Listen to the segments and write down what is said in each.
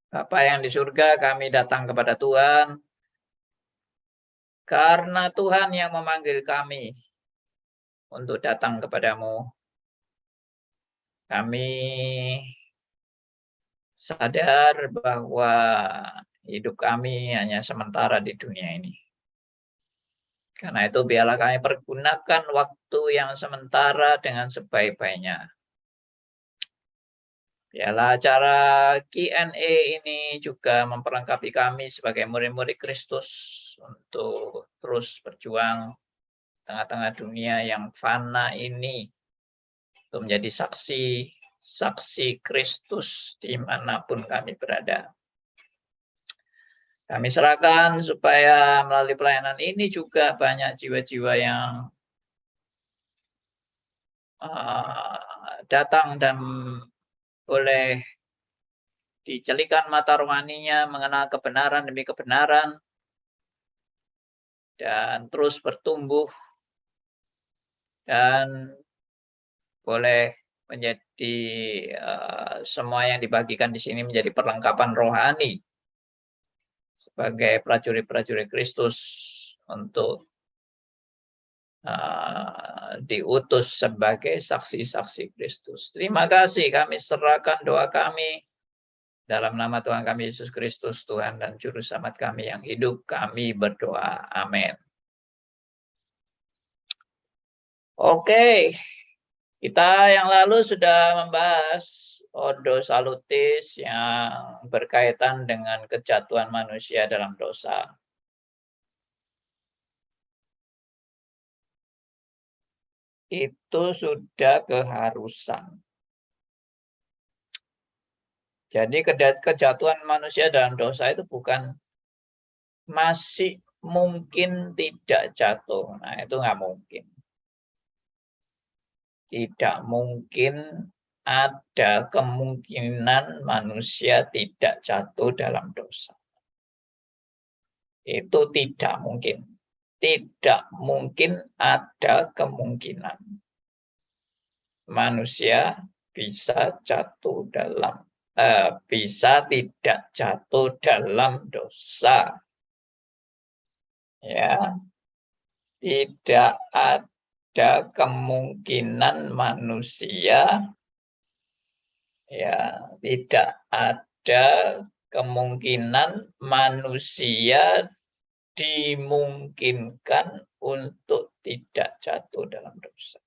Bapa yang di surga, kami datang kepada Tuhan karena Tuhan yang memanggil kami untuk datang kepadamu. Kami sadar bahwa hidup kami hanya sementara di dunia ini. Karena itu biarlah kami pergunakan waktu yang sementara dengan sebaik-baiknya. Biarlah acara Q&A ini juga memperlengkapi kami sebagai murid-murid Kristus untuk terus berjuang tengah-tengah dunia yang fana ini untuk menjadi saksi Kristus dimanapun kami berada. Kami serahkan supaya melalui pelayanan ini juga banyak jiwa-jiwa yang datang dan boleh dicelikan mata rohaninya mengenal kebenaran demi kebenaran dan terus bertumbuh dan boleh menjadi semua yang dibagikan di sini menjadi perlengkapan rohani sebagai prajurit-prajurit Kristus untuk diutus sebagai saksi-saksi Kristus. Terima kasih, kami serahkan doa kami dalam nama Tuhan kami Yesus Kristus, Tuhan dan Juru Selamat kami yang hidup, kami berdoa. Amin. Oke, kita yang lalu sudah membahas Ordo Salutis yang berkaitan dengan kejatuhan manusia dalam dosa. Itu sudah keharusan. Jadi kejatuhan manusia dalam dosa itu bukan masih mungkin tidak jatuh. Nah, itu nggak mungkin. Tidak mungkin ada kemungkinan manusia tidak jatuh dalam dosa. Itu tidak mungkin. Tidak mungkin ada kemungkinan manusia bisa jatuh dalam bisa tidak jatuh dalam dosa. Ya, tidak ada kemungkinan manusia, ya, tidak ada kemungkinan manusia dimungkinkan untuk tidak jatuh dalam dosa.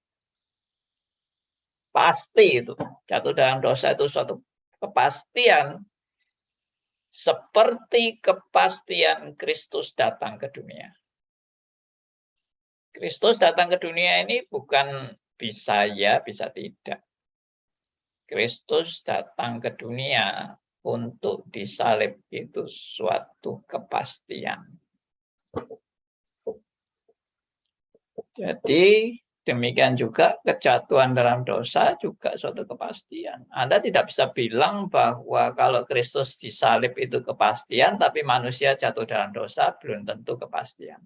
Pasti itu, jatuh dalam dosa itu suatu kepastian, seperti kepastian Kristus datang ke dunia. Kristus datang ke dunia ini bukan bisa ya, bisa tidak. Kristus datang ke dunia untuk disalib, itu suatu kepastian. Jadi demikian juga kejatuhan dalam dosa juga suatu kepastian. Anda tidak bisa bilang bahwa kalau Kristus disalib itu kepastian, tapi manusia jatuh dalam dosa belum tentu kepastian.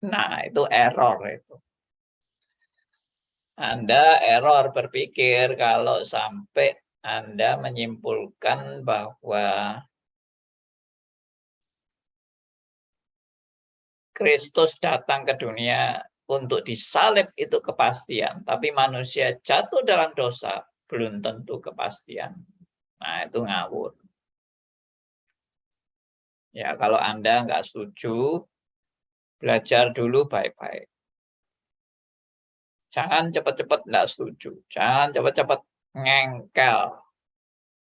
Nah, itu error itu. Anda error berpikir kalau sampai Anda menyimpulkan bahwa Kristus datang ke dunia untuk disalib itu kepastian, tapi manusia jatuh dalam dosa belum tentu kepastian. Nah, itu ngawur. Ya, kalau Anda nggak setuju, belajar dulu baik-baik. Jangan cepat-cepat nggak setuju. Jangan cepat-cepat ngengkel.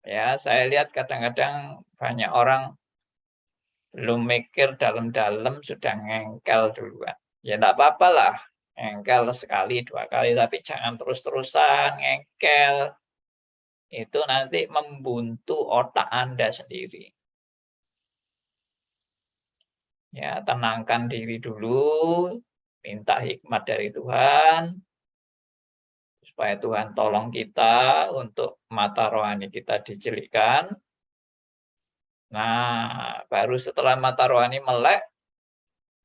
Ya, saya lihat kadang-kadang banyak orang belum mikir dalam-dalam sudah ngengkel duluan. Ya enggak apa-apa lah, ngengkel sekali, 2 kali, tapi jangan terus-terusan ngengkel. Itu nanti membuntu otak Anda sendiri. Ya, tenangkan diri dulu, minta hikmat dari Tuhan, supaya Tuhan tolong kita untuk mata rohani kita dijelikkan. Nah, baru setelah mata rohani melek,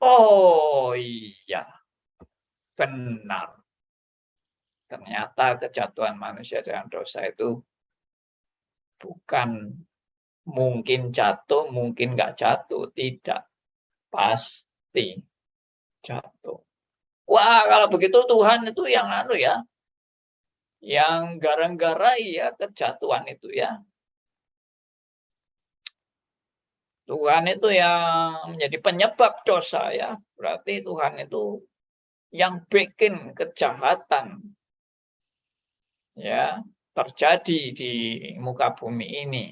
oh iya, benar. Ternyata kejatuhan manusia dalam dosa itu bukan mungkin jatuh, mungkin nggak jatuh, tidak, pasti jatuh. Wah, kalau begitu Tuhan itu yang ya, yang gara-gara ya kejatuhan itu ya. Tuhan itu yang menjadi penyebab dosa ya. Berarti Tuhan itu yang bikin kejahatan ya terjadi di muka bumi ini.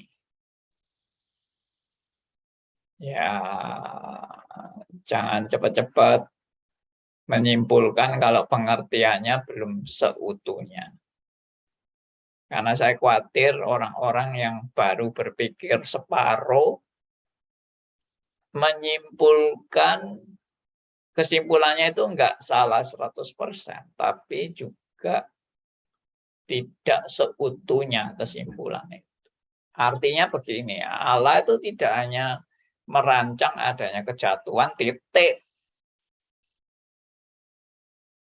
Ya, jangan cepat-cepat menyimpulkan kalau pengertiannya belum seutuhnya. Karena saya khawatir orang-orang yang baru berpikir separuh menyimpulkan kesimpulannya itu enggak salah 100%, tapi juga tidak seutuhnya kesimpulannya. Artinya begini, Allah itu tidak hanya merancang adanya kejatuhan, titik.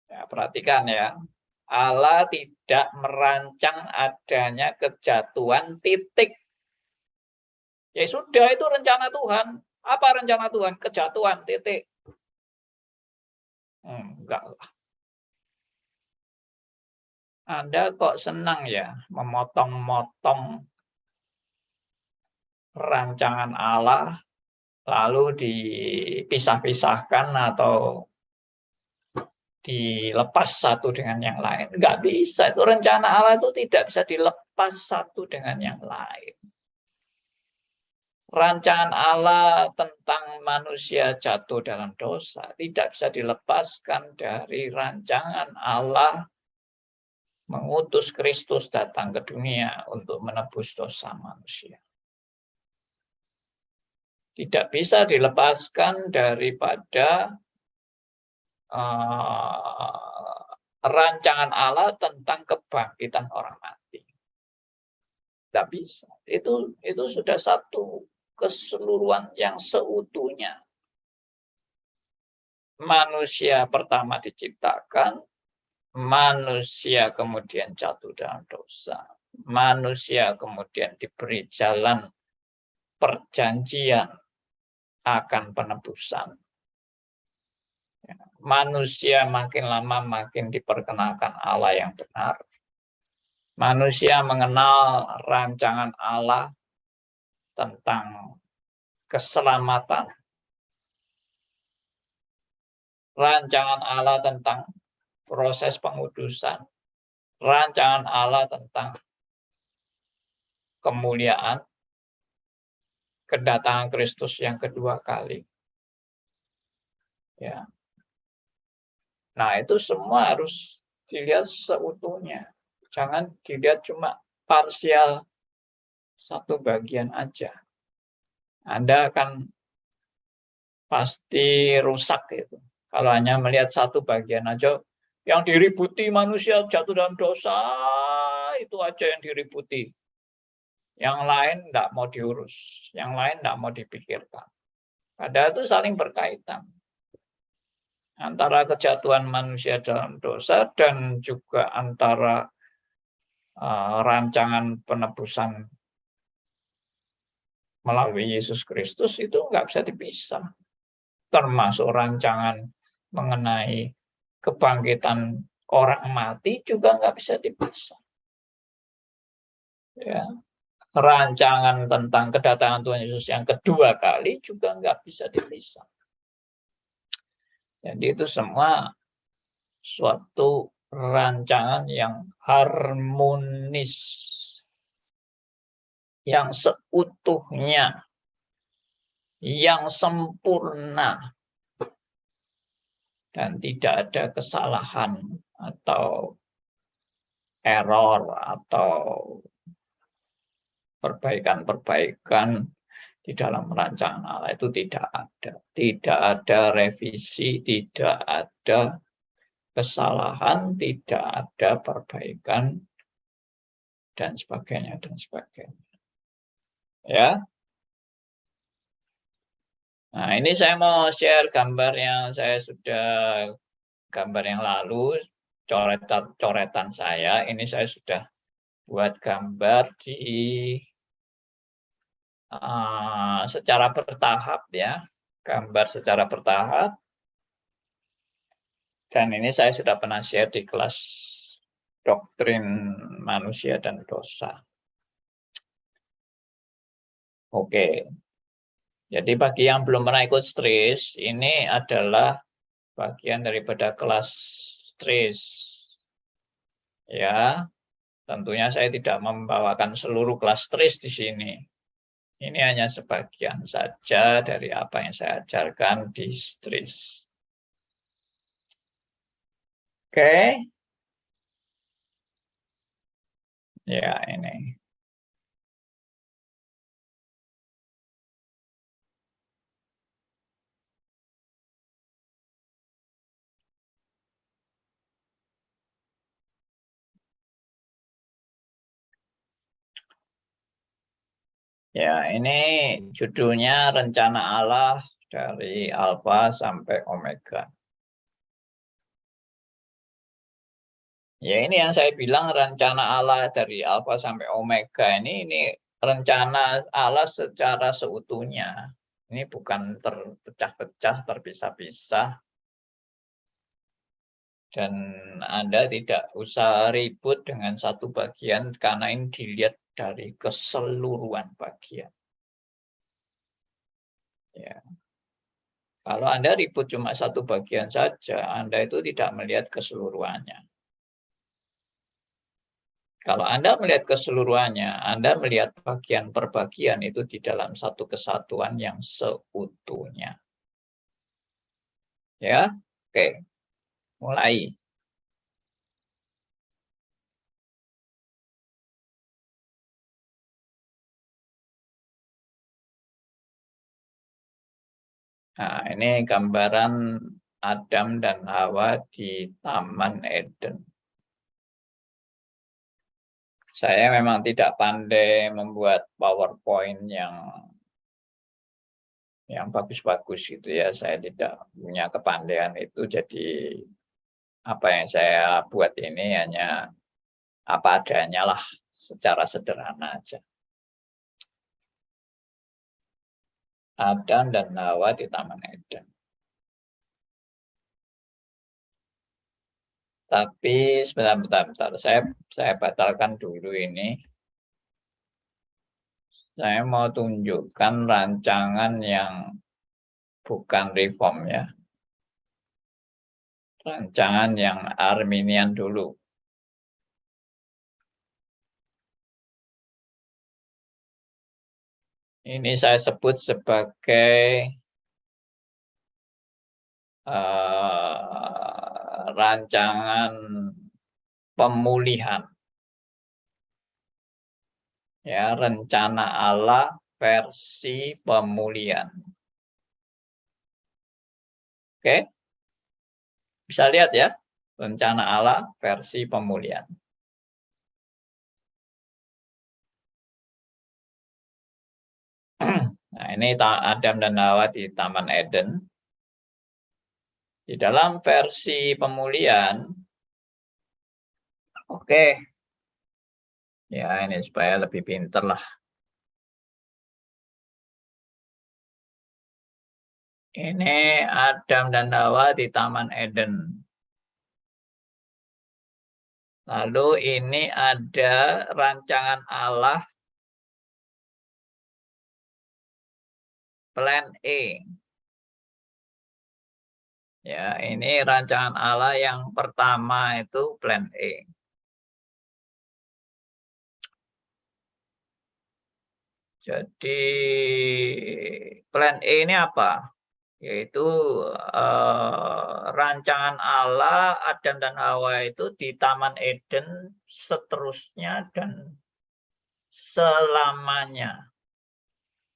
Ya, perhatikan ya, Allah tidak merancang adanya kejatuhan, titik. Ya sudah, itu rencana Tuhan. Apa rencana Tuhan? Kejatuhan, titik. Enggak lah. Anda kok senang ya memotong-motong rancangan Allah, lalu dipisah-pisahkan atau dilepas satu dengan yang lain. Enggak bisa. Itu rencana Allah itu tidak bisa dilepas satu dengan yang lain. Rancangan Allah tentang manusia jatuh dalam dosa tidak bisa dilepaskan dari rancangan Allah mengutus Kristus datang ke dunia untuk menebus dosa manusia. Tidak bisa dilepaskan daripada rancangan Allah tentang kebangkitan orang mati. Tidak bisa. Itu sudah satu keseluruhan yang seutuhnya. Manusia pertama diciptakan, manusia kemudian jatuh dalam dosa, manusia kemudian diberi jalan perjanjian akan penebusan. Manusia makin lama makin diperkenalkan Allah yang benar. Manusia mengenal rancangan Allah tentang keselamatan, rancangan Allah tentang proses pengudusan, rancangan Allah tentang kemuliaan, kedatangan Kristus yang kedua kali. Ya. Nah, itu semua harus dilihat seutuhnya. Jangan dilihat cuma parsial satu bagian aja. Anda akan pasti rusak gitu. Kalau hanya melihat satu bagian aja, yang diributi manusia jatuh dalam dosa, itu aja yang diributi. Yang lain tidak mau diurus, yang lain tidak mau dipikirkan. Padahal itu saling berkaitan. Antara kejatuhan manusia dalam dosa dan juga antara rancangan penebusan melalui Yesus Kristus itu nggak bisa dipisah. Termasuk rancangan mengenai kebangkitan orang mati juga nggak bisa dipisah. Ya. Rancangan tentang kedatangan Tuhan Yesus yang kedua kali juga nggak bisa dipisah. Jadi itu semua suatu rancangan yang harmonis, yang seutuhnya, yang sempurna, dan tidak ada kesalahan atau error atau perbaikan-perbaikan di dalam rancangan Allah itu tidak ada. Tidak ada revisi, tidak ada kesalahan, tidak ada perbaikan, dan sebagainya, dan sebagainya. Ya. Nah, ini saya mau share gambar yang saya sudah, gambar yang lalu, coretan saya. Ini saya sudah buat gambar di secara bertahap ya, gambar secara bertahap. Dan ini saya sudah pernah share di kelas doktrin manusia dan dosa. Oke. Jadi bagi yang belum pernah ikut STRIS, ini adalah bagian daripada kelas STRIS. Ya, tentunya saya tidak membawakan seluruh kelas STRIS di sini. Ini hanya sebagian saja dari apa yang saya ajarkan di STRIS. Oke. Ya, ini. Ya, ini judulnya Rencana Allah dari Alfa sampai Omega. Ya, ini yang saya bilang rencana Allah dari Alfa sampai Omega ini rencana Allah secara seutuhnya. Ini bukan terpecah-pecah, terpisah-pisah. Dan Anda tidak usah ribut dengan satu bagian karena ini dilihat dari keseluruhan bagian. Ya. Kalau Anda ribut cuma satu bagian saja, Anda itu tidak melihat keseluruhannya. Kalau Anda melihat keseluruhannya, Anda melihat bagian per bagian itu di dalam satu kesatuan yang seutuhnya. Ya, oke. Mulai. Nah, ini gambaran Adam dan Hawa di Taman Eden. Saya memang tidak pandai membuat PowerPoint yang bagus-bagus gitu ya. Saya tidak punya kepandaian itu, jadi apa yang saya buat ini hanya apa adanya lah, secara sederhana aja. Adam dan Hawa di Taman Eden. Tapi sebentar. Saya batalkan dulu ini. Saya mau tunjukkan rancangan yang bukan reform ya. Rancangan yang Arminian dulu. Ini saya sebut sebagai rancangan pemulihan. Ya, rencana Allah versi pemulihan. Oke? Bisa lihat ya, rencana Allah versi pemulihan. Nah, ini Adam dan Hawa di Taman Eden. Di dalam versi pemulihan, oke. Ya, ini supaya lebih pinter lah. Ini Adam dan Hawa di Taman Eden. Lalu ini ada rancangan Allah plan E. Ya, ini rancangan Allah yang pertama itu plan E. Jadi plan E ini apa? Yaitu rancangan Allah Adam dan Hawa itu di Taman Eden seterusnya dan selamanya.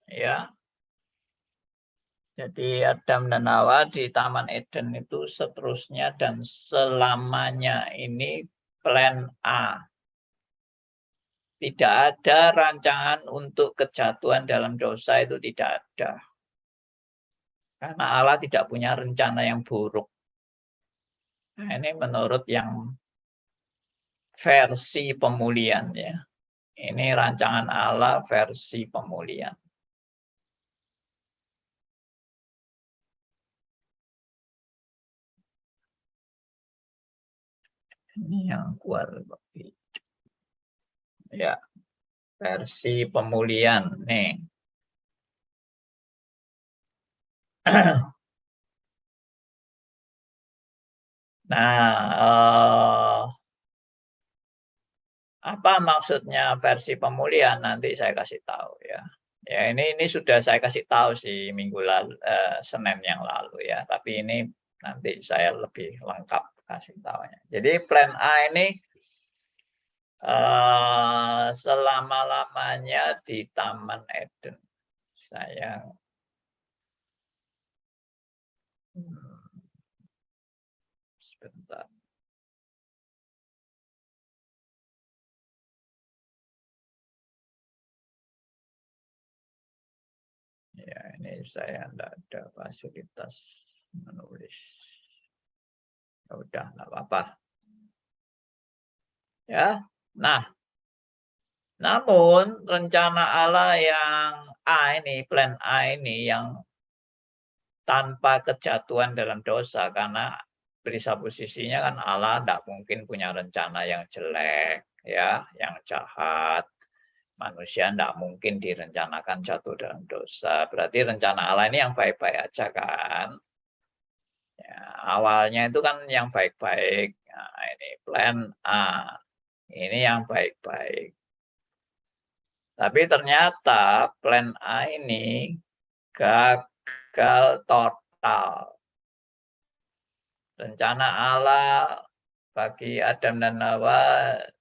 Ya. Jadi Adam dan Hawa di Taman Eden itu seterusnya dan selamanya. Ini plan A. Tidak ada rancangan untuk kejatuhan dalam dosa, itu tidak ada. Karena Allah tidak punya rencana yang buruk. Nah, ini menurut yang versi pemulihan ya. Ini rancangan Allah versi pemulihan. Ini yang kuat ya, versi pemulihan nih. Nah, apa maksudnya versi pemulihan nanti saya kasih tahu ya. Ya ini sudah saya kasih tahu sih minggu lalu, Senin yang lalu ya. Tapi ini nanti saya lebih lengkap kasih tahunya. Jadi plan A ini selama-lamanya di Taman Eden. Saya sebentar. Ya, ini saya tidak ada fasilitas menulis. Ya udah, nggak apa-apa. Ya, nah, namun rencana Allah yang A ini, plan A ini yang tanpa kejatuhan dalam dosa, karena presupposisinya kan Allah tidak mungkin punya rencana yang jelek, ya, yang jahat. Manusia tidak mungkin direncanakan jatuh dalam dosa. Berarti rencana Allah ini yang baik-baik aja kan. Ya, awalnya itu kan yang baik-baik. Nah, ini plan A. Ini yang baik-baik. Tapi ternyata plan A ini gagal total. Rencana Allah bagi Adam dan Hawa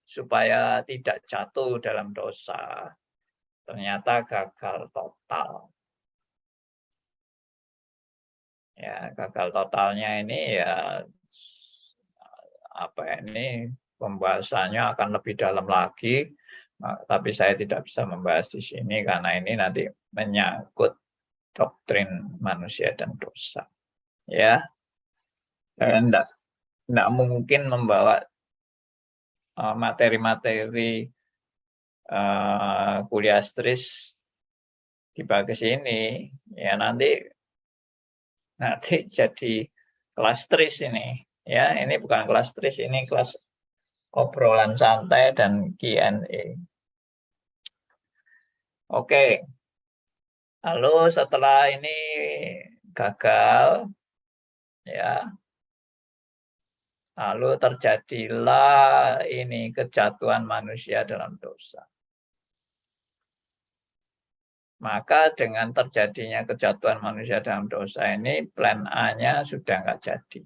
supaya tidak jatuh dalam dosa, ternyata gagal total. Ya, gagal totalnya ini ya apa ini pembahasannya akan lebih dalam lagi, tapi saya tidak bisa membahas di sini karena ini nanti menyangkut doktrin manusia dan dosa. Ya, saya tidak mungkin membawa materi-materi kuliah stris dibagi ke sini. Ya nanti jadi kelas stris ini. Ya, ini bukan kelas stris, ini kelas obrolan santai dan Q&A. Oke. Lalu setelah ini gagal, ya, lalu terjadilah ini kejatuhan manusia dalam dosa. Maka dengan terjadinya kejatuhan manusia dalam dosa ini, plan A-nya sudah nggak jadi.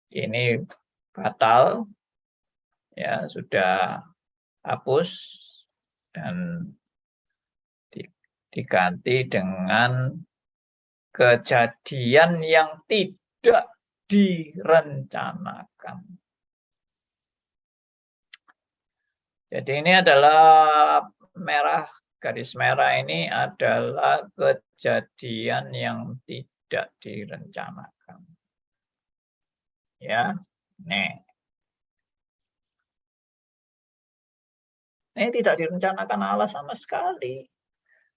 Ini batal, ya sudah hapus dan diganti dengan kejadian yang tidak direncanakan. Jadi ini adalah garis merah ini adalah kejadian yang tidak direncanakan. Ya, nih. Ini tidak direncanakan Allah sama sekali.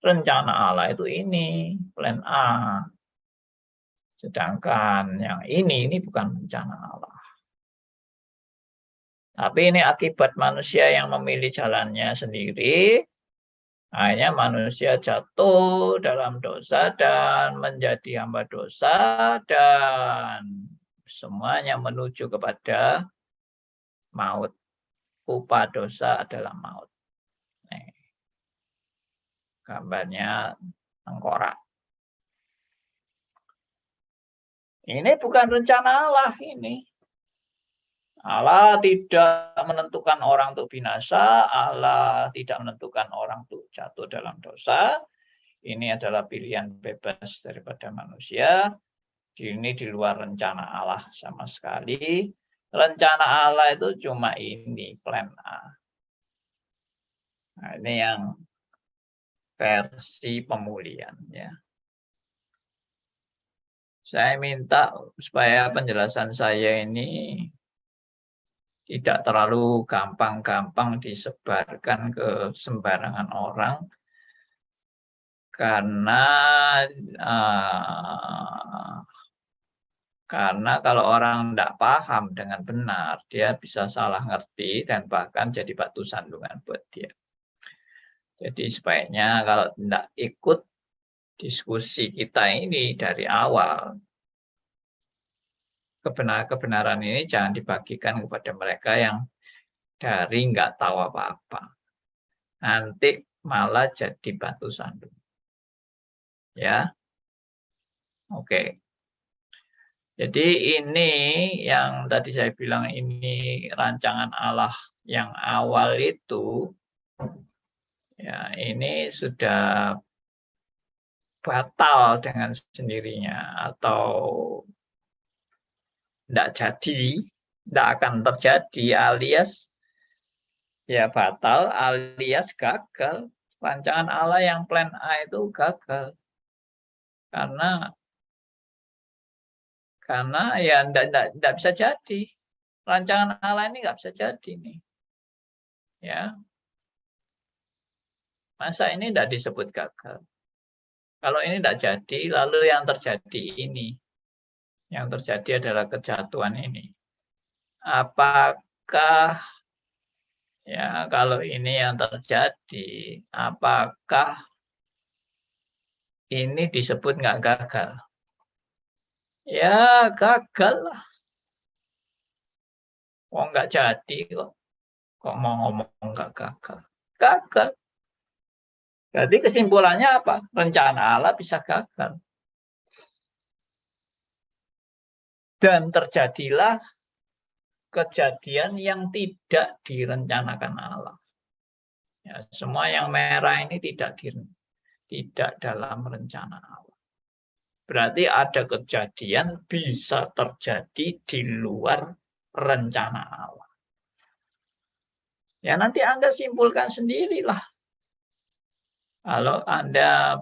Rencana Allah itu ini, plan A. Sedangkan yang ini bukan rencana Allah. Tapi ini akibat manusia yang memilih jalannya sendiri. Akhirnya manusia jatuh dalam dosa dan menjadi hamba dosa dan semuanya menuju kepada maut. Upah dosa adalah maut. Nih. Gambarnya tengkorak. Ini bukan rencana Allah ini. Allah tidak menentukan orang untuk binasa, Allah tidak menentukan orang untuk jatuh dalam dosa. Ini adalah pilihan bebas daripada manusia. Ini di luar rencana Allah sama sekali. Rencana Allah itu cuma ini, plan A. Nah, ini yang versi pemulihan ya. Saya minta supaya penjelasan saya ini tidak terlalu gampang-gampang disebarkan ke sembarangan orang. Karena Karena kalau orang tidak paham dengan benar, dia bisa salah ngerti dan bahkan jadi batu sandungan buat dia. Jadi sebaiknya kalau tidak ikut diskusi kita ini dari awal, kebenaran ini jangan dibagikan kepada mereka yang dari nggak tahu apa-apa. Nanti malah jadi batu sandung. Ya, oke. Jadi ini yang tadi saya bilang ini rancangan Allah yang awal itu, ya ini sudah batal dengan sendirinya atau tidak jadi, tidak akan terjadi alias ya batal alias gagal. Rancangan Allah yang plan A itu gagal karena ya tidak bisa jadi. Rancangan Allah ini nggak bisa jadi nih. Ya. Masa ini tidak disebut gagal? Kalau ini tidak jadi, lalu yang terjadi ini. Yang terjadi adalah kejatuhan ini. Apakah ya kalau ini yang terjadi, apakah ini disebut nggak gagal? Ya gagal lah. Kok nggak jadi kok. Kok mau ngomong nggak gagal? Gagal. Jadi kesimpulannya apa? Rencana Allah bisa gagal. Dan terjadilah kejadian yang tidak direncanakan Allah. Ya, semua yang merah ini tidak dalam rencana Allah. Berarti ada kejadian bisa terjadi di luar rencana Allah. Ya nanti Anda simpulkan sendirilah. Kalau Anda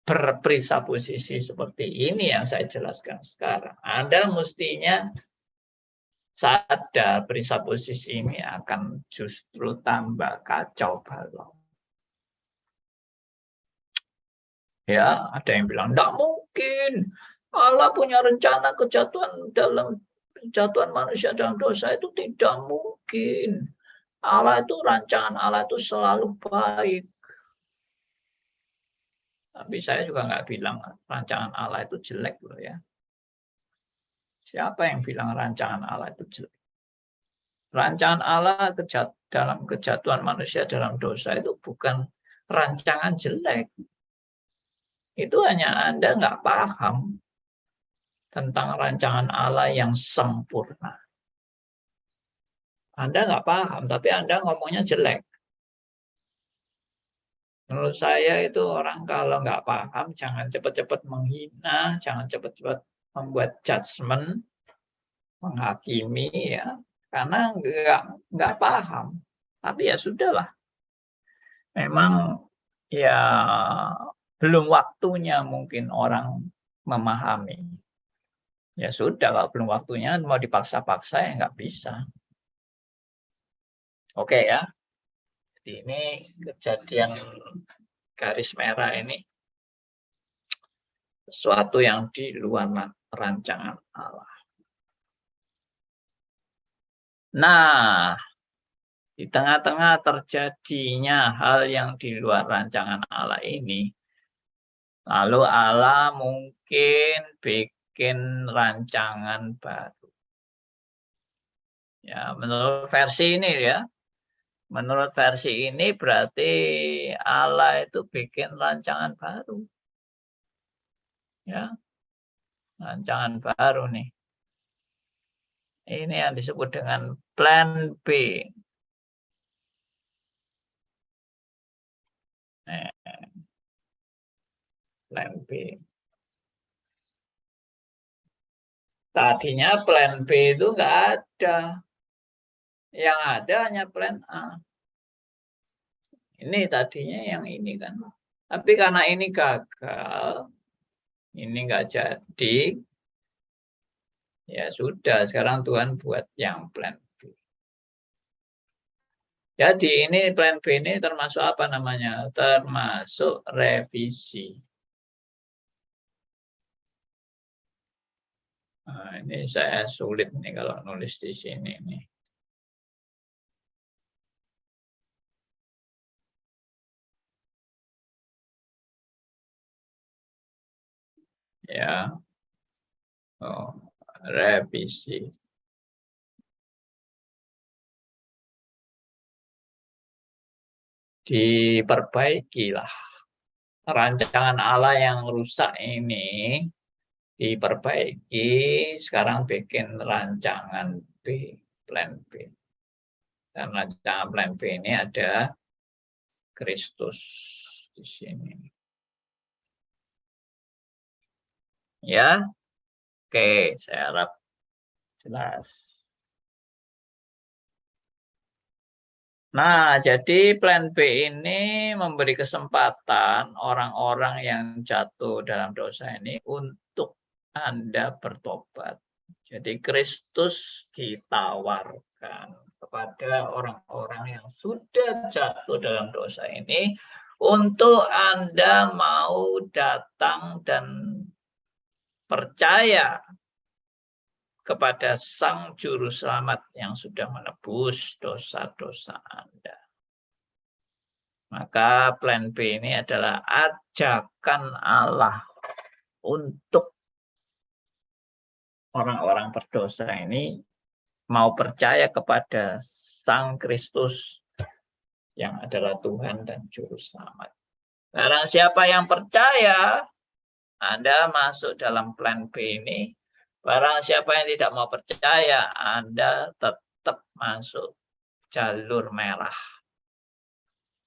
berpresupposisi seperti ini yang saya jelaskan sekarang, Anda mestinya sadar presupposisi ini akan justru tambah kacau balau. Ya, ada yang bilang, tidak mungkin. Allah punya rencana kejatuhan manusia dalam dosa itu tidak mungkin. Rancangan Allah itu selalu baik. Tapi saya juga nggak bilang rancangan Allah itu jelek loh ya. Siapa yang bilang rancangan Allah itu jelek? Rancangan Allah dalam kejatuhan manusia dalam dosa itu bukan rancangan jelek. Itu hanya Anda nggak paham tentang rancangan Allah yang sempurna. Anda nggak paham, tapi Anda ngomongnya jelek. Menurut saya itu orang kalau nggak paham, jangan cepat-cepat menghina, jangan cepat-cepat membuat judgement, menghakimi ya, karena nggak paham. Tapi ya sudahlah. Memang ya belum waktunya mungkin orang memahami. Ya sudah, kalau belum waktunya mau dipaksa-paksa ya nggak bisa. Oke ya. Jadi ini kejadian garis merah ini sesuatu yang di luar rancangan Allah. Nah, di tengah-tengah terjadinya hal yang di luar rancangan Allah ini, lalu Allah mungkin bikin rancangan baru. Ya, menurut versi ini ya. Menurut versi ini berarti Allah itu bikin rancangan baru. Ya. Rancangan baru nih. Ini yang disebut dengan plan B. Plan B. Tadinya plan B itu nggak ada. Yang ada hanya plan A. Ini tadinya yang ini kan. Tapi karena ini gagal, ini nggak jadi, ya sudah, sekarang Tuhan buat yang plan B. Jadi ini plan B ini termasuk apa namanya? Termasuk revisi. Nah, ini saya sulit nih kalau nulis di sini nih. Ya, oh, revisi. Diperbaikilah. Rancangan Allah yang rusak ini diperbaiki, sekarang bikin rancangan B, plan B. Dan rancangan plan B ini ada Kristus di sini. Ya, oke, saya harap jelas. Nah, jadi plan B ini memberi kesempatan orang-orang yang jatuh dalam dosa ini untuk Anda bertobat. Jadi Kristus ditawarkan kepada orang-orang yang sudah jatuh dalam dosa ini untuk Anda mau datang dan percaya kepada Sang Juru Selamat yang sudah menebus dosa-dosa Anda. Maka plan B ini adalah ajakan Allah untuk orang-orang berdosa ini mau percaya kepada Sang Kristus yang adalah Tuhan dan Juru Selamat. Barang siapa yang percaya, Anda masuk dalam plan B ini. Barang siapa yang tidak mau percaya, Anda tetap masuk jalur merah,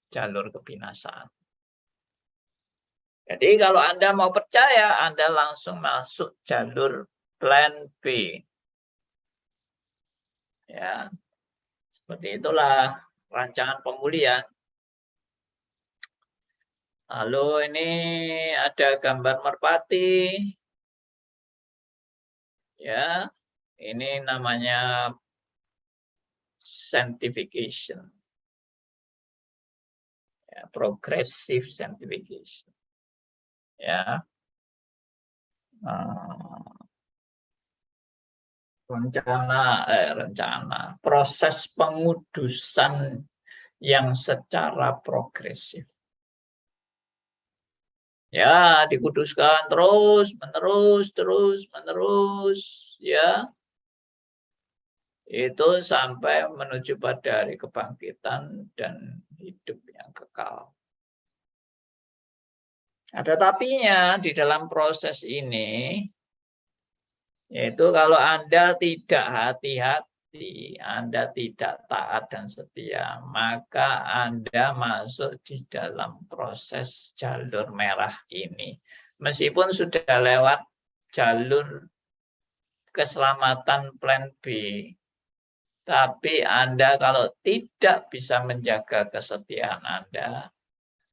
jalur kebinasaan. Jadi kalau Anda mau percaya, Anda langsung masuk jalur plan B. Ya, seperti itulah rancangan pemulihan. Lalu ini ada gambar merpati. Ya, ini namanya sanctification. Ya, progressive sanctification. Ya. Rencana proses pengudusan yang secara progresif. Ya, dikuduskan terus menerus ya. Itu sampai menuju pada hari kebangkitan dan hidup yang kekal. Ada tapinya di dalam proses ini, yaitu kalau Anda tidak hati-hati, Anda tidak taat dan setia, maka Anda masuk di dalam proses jalur merah ini. Meskipun sudah lewat jalur keselamatan plan B, tapi Anda kalau tidak bisa menjaga kesetiaan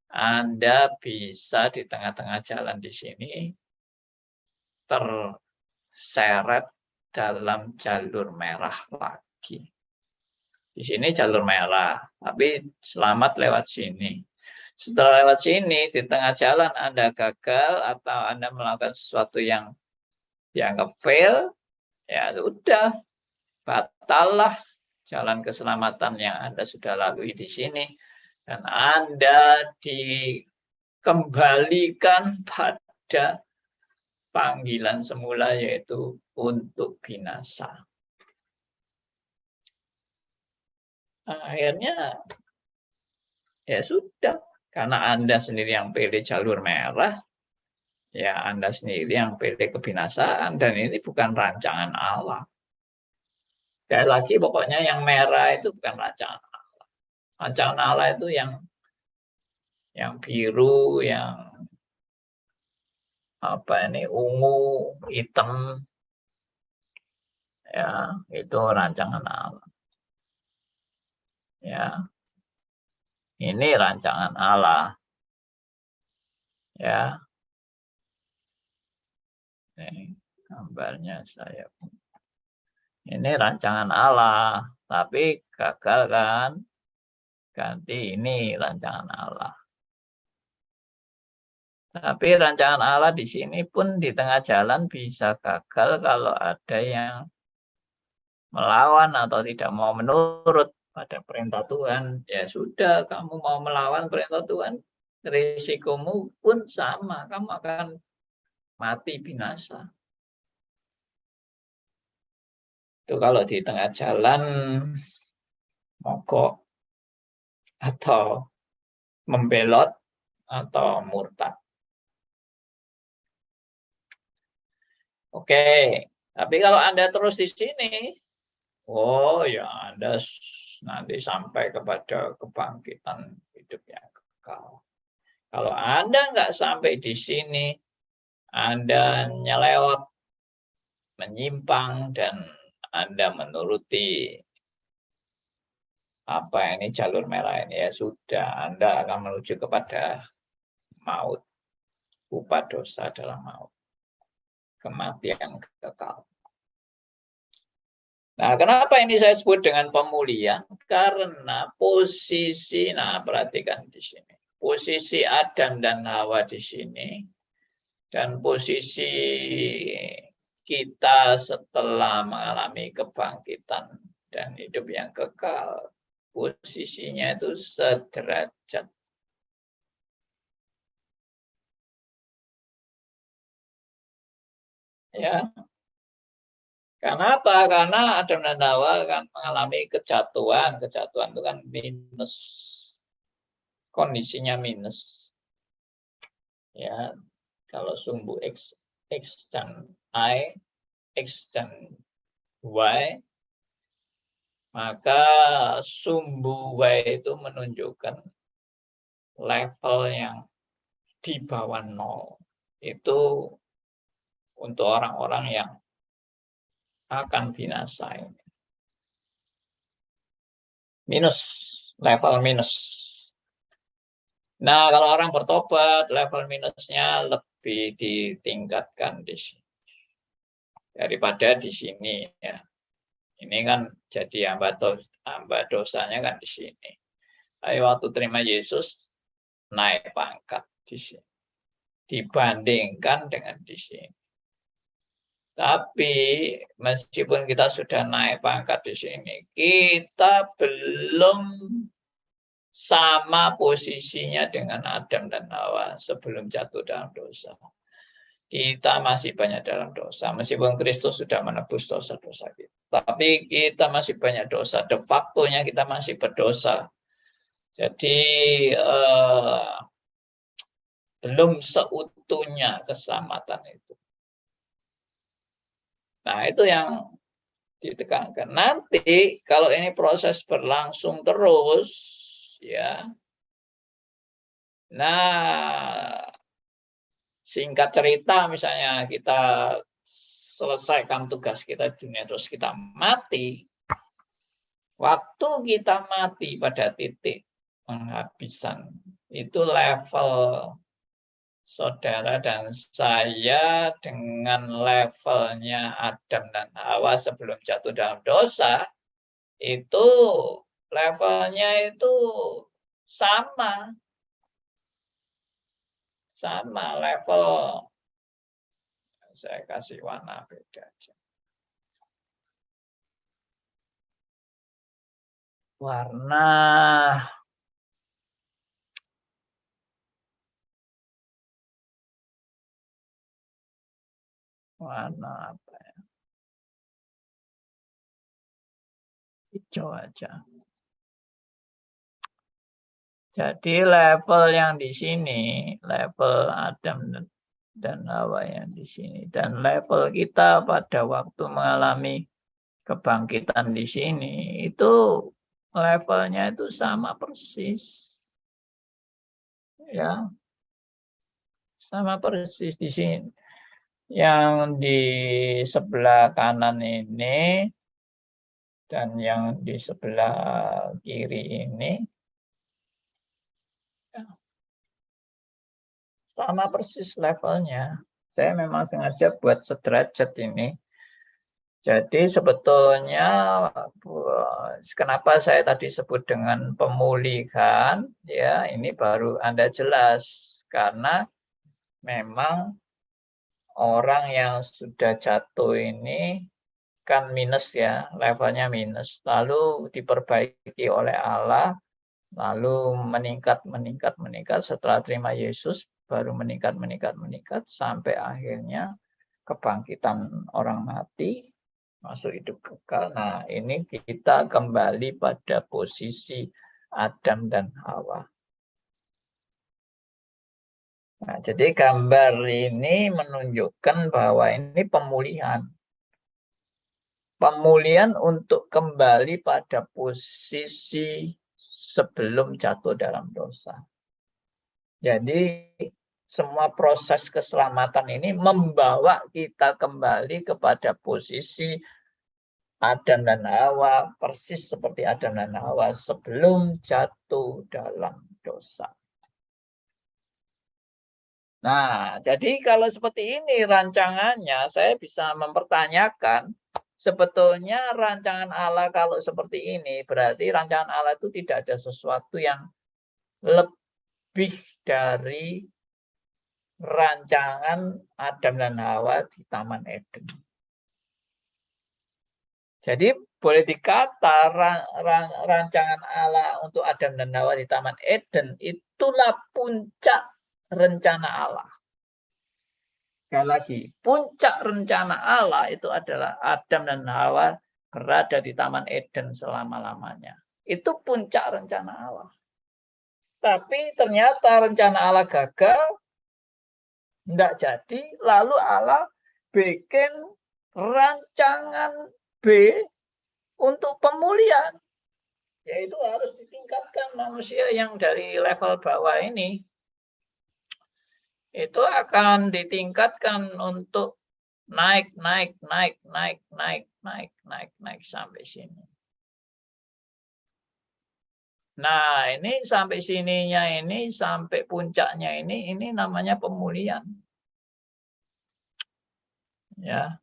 Anda bisa di tengah-tengah jalan di sini terseret dalam jalur merah lagi. Di sini jalur merah, tapi selamat lewat sini. Setelah lewat sini, di tengah jalan Anda gagal atau Anda melakukan sesuatu yang dianggap fail, ya sudah, batallah jalan keselamatan yang Anda sudah lalui di sini. Dan Anda dikembalikan pada panggilan semula, yaitu untuk binasa. Nah, akhirnya ya sudah, karena Anda sendiri yang pilih jalur merah, ya Anda sendiri yang pilih kebinasaan, dan ini bukan rancangan Allah. Sekali lagi, pokoknya yang merah itu bukan rancangan Allah. Rancangan Allah itu yang biru, yang ungu, hitam, ya itu rancangan Allah. Ya, ini rancangan Allah. Ya, ini gambarnya saya. Ini rancangan Allah, tapi gagal kan? Ganti ini rancangan Allah. Tapi rancangan Allah di sini pun di tengah jalan bisa gagal kalau ada yang melawan atau tidak mau menurut pada perintah Tuhan. Ya sudah, kamu mau melawan perintah Tuhan, risikomu pun sama, kamu akan mati binasa. Itu kalau di tengah jalan mogok atau membelot atau murtad. Oke, tapi kalau Anda terus di sini, oh ya Anda nanti sampai kepada kebangkitan hidup yang kekal. Kalau Anda nggak sampai di sini, Anda nyelewat, menyimpang, dan Anda menuruti apa ini jalur merah ini, ya sudah, Anda akan menuju kepada maut. Upah dosa adalah maut, kematian kekal. Nah, kenapa ini saya sebut dengan pemulihan? Karena posisi, nah perhatikan di sini, posisi Adam dan Hawa di sini, dan posisi kita setelah mengalami kebangkitan dan hidup yang kekal, posisinya itu sederajat. Ya, karena apa? Karena Adam dan Hawa kan mengalami kejatuhan. Kejatuhan itu kan minus. Kondisinya minus. Ya, kalau sumbu X dan Y, X dan Y, maka sumbu Y itu menunjukkan level yang di bawah 0. Itu untuk orang-orang yang akan binasa ini. Minus, level minus. Nah, kalau orang bertobat, level minusnya lebih ditingkatkan di sini daripada di sini. Ya, ini kan jadi hamba dosanya kan di sini. Tapi waktu terima Yesus naik pangkat di sini dibandingkan dengan di sini. Tapi meskipun kita sudah naik pangkat di sini, kita belum sama posisinya dengan Adam dan Hawa sebelum jatuh dalam dosa. Kita masih banyak dalam dosa, meskipun Kristus sudah menebus dosa-dosa kita. Tapi kita masih banyak dosa, de facto-nya kita masih berdosa. Jadi belum seutuhnya keselamatan itu. Nah, itu yang ditekankan. Nanti kalau ini proses berlangsung terus, ya. Nah, singkat cerita misalnya kita selesaikan tugas kita di dunia terus kita mati. Waktu kita mati pada titik penghabisan, itu level saudara dan saya dengan levelnya Adam dan Hawa sebelum jatuh dalam dosa, itu levelnya itu sama level. Saya kasih warna beda aja. Warna apa ya? Hijau aja. Jadi level yang di sini, level Adam dan Hawa yang di sini, dan level kita pada waktu mengalami kebangkitan di sini, itu levelnya itu sama persis. Ya, sama persis di sini. Yang di sebelah kanan ini dan yang di sebelah kiri ini sama persis levelnya. Saya memang sengaja buat sederajat ini. Jadi sebetulnya kenapa saya tadi sebut dengan pemulihan, ya ini baru Anda jelas. Karena memang orang yang sudah jatuh ini kan minus ya, levelnya minus. Lalu diperbaiki oleh Allah, lalu meningkat, meningkat, meningkat. Setelah terima Yesus, baru meningkat, meningkat, meningkat. Sampai akhirnya kebangkitan orang mati, masuk hidup kekal. Nah, ini kita kembali pada posisi Adam dan Hawa. Nah, jadi gambar ini menunjukkan bahwa ini pemulihan. Pemulihan untuk kembali pada posisi sebelum jatuh dalam dosa. Jadi semua proses keselamatan ini membawa kita kembali kepada posisi Adam dan Hawa, persis seperti Adam dan Hawa sebelum jatuh dalam dosa. Nah, jadi kalau seperti ini rancangannya, saya bisa mempertanyakan, sebetulnya rancangan Allah kalau seperti ini, berarti rancangan Allah itu tidak ada sesuatu yang lebih dari rancangan Adam dan Hawa di Taman Eden. Jadi boleh dikata rancangan Allah untuk Adam dan Hawa di Taman Eden itulah puncak rencana Allah. Sekali lagi, puncak rencana Allah itu adalah Adam dan Hawa berada di Taman Eden selama-lamanya. Itu puncak rencana Allah. Tapi ternyata rencana Allah gagal, tidak jadi, lalu Allah bikin rancangan B untuk pemulihan. Yaitu harus ditingkatkan manusia yang dari level bawah ini. Itu akan ditingkatkan untuk naik sampai sini. Nah, ini sampai sininya ini, sampai puncaknya ini namanya pemulihan. Ya.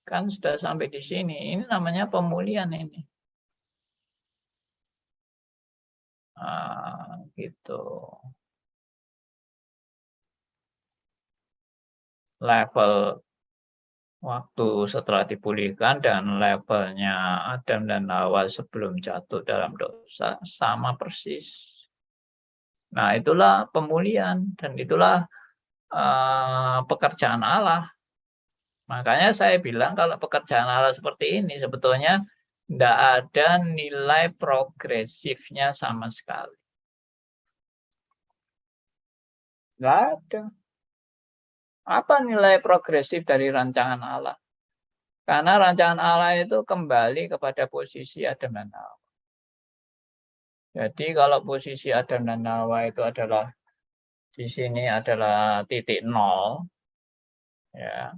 Kan sudah sampai di sini. Ini namanya pemulihan ini. Nah, gitu. Level waktu setelah dipulihkan dan levelnya Adam dan Hawa sebelum jatuh dalam dosa sama persis. Nah, itulah pemulihan dan itulah pekerjaan Allah. Makanya saya bilang kalau pekerjaan Allah seperti ini sebetulnya tidak ada nilai progresifnya sama sekali. Tidak ada. Apa nilai progresif dari rancangan Allah? Karena rancangan Allah itu kembali kepada posisi Adam dan Hawa. Jadi kalau posisi Adam dan Hawa itu adalah di sini adalah titik nol, ya.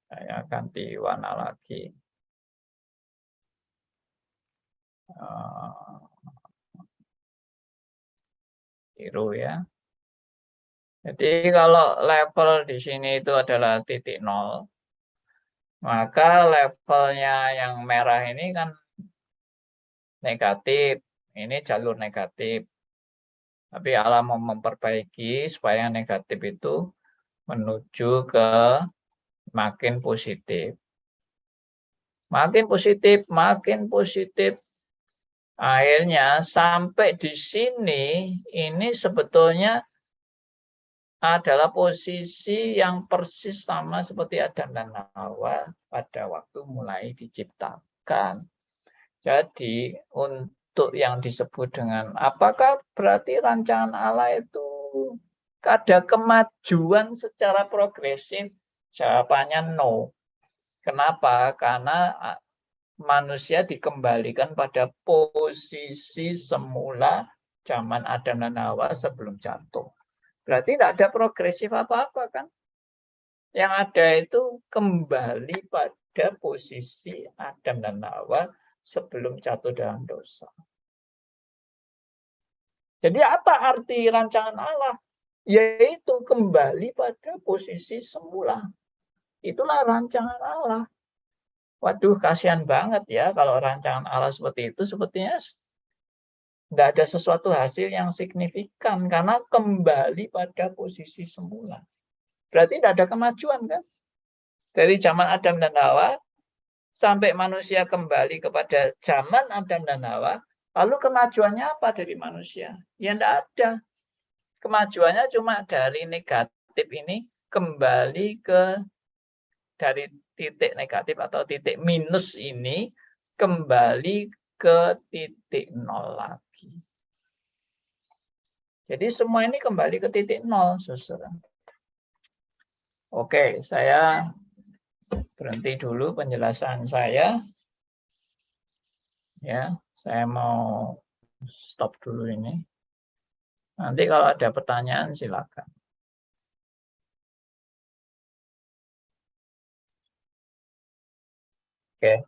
Saya ganti warna lagi. Biru ya. Jadi kalau level di sini itu adalah titik nol, maka levelnya yang merah ini kan negatif. Ini jalur negatif. Tapi Allah mau memperbaiki supaya negatif itu menuju ke makin positif. Makin positif, makin positif. Akhirnya sampai di sini, ini sebetulnya adalah posisi yang persis sama seperti Adam dan Hawa pada waktu mulai diciptakan. Jadi untuk yang disebut dengan apakah berarti rancangan Allah itu ada kemajuan secara progresif? Jawabannya no. Kenapa? Karena manusia dikembalikan pada posisi semula zaman Adam dan Hawa sebelum jatuh. Berarti tidak ada progresif apa-apa kan? Yang ada itu kembali pada posisi Adam dan Hawa sebelum jatuh dalam dosa. Jadi apa arti rancangan Allah? Yaitu kembali pada posisi semula. Itulah rancangan Allah. Waduh, kasihan banget ya kalau rancangan Allah seperti itu. Sepertinya Tidak ada sesuatu hasil yang signifikan karena kembali pada posisi semula. Berarti tidak ada kemajuan kan? Dari zaman Adam dan Hawa sampai manusia kembali kepada zaman Adam dan Hawa, lalu kemajuannya apa dari manusia? Ya tidak ada. Kemajuannya cuma dari negatif ini kembali ke dari titik negatif atau titik minus ini kembali ke titik nol lagi. Jadi semua ini kembali ke titik nol, saudara. Oke, saya berhenti dulu penjelasan saya. Ya, saya mau stop dulu ini. Nanti kalau ada pertanyaan silakan. Oke.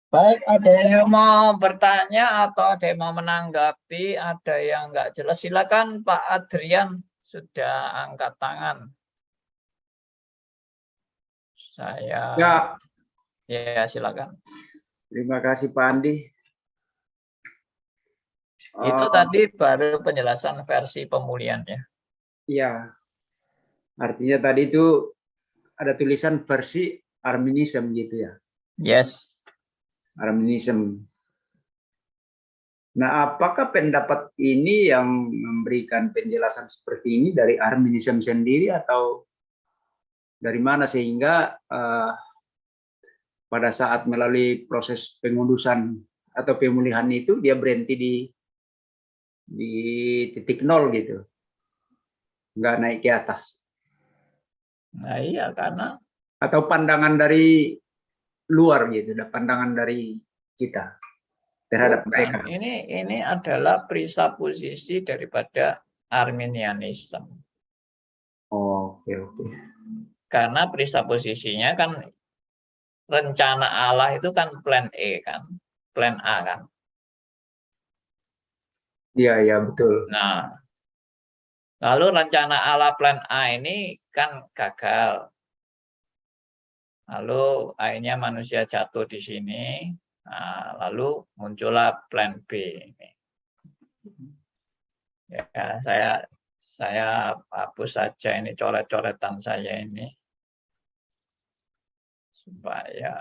Baik, ada yang mau bertanya atau ada yang mau menanggapi, ada yang nggak jelas, silakan Pak Adrian sudah angkat tangan. Ya, silakan. Terima kasih Pak Andi. Itu tadi baru penjelasan versi pemulihan ya. Iya. Artinya tadi itu ada tulisan versi Arminism gitu ya. Yes. Arminism. Nah, apakah pendapat ini yang memberikan penjelasan seperti ini dari Arminism sendiri atau dari mana sehingga pada saat melalui proses pengudusan atau pemulihan itu dia berhenti di titik nol gitu, nggak naik ke atas? Nah iya, karena atau pandangan dari luar gitu, pandangan dari kita terhadap mereka. Ini adalah presupposisi daripada Arminianism. Oke. Karena presupposisinya kan rencana Allah itu kan plan E kan, plan A kan. Iya betul. Nah, lalu rencana Allah plan A ini kan gagal. Lalu akhirnya manusia jatuh di sini. Nah, lalu muncullah plan B ini. Ya, saya hapus saja ini coret-coretan saya ini supaya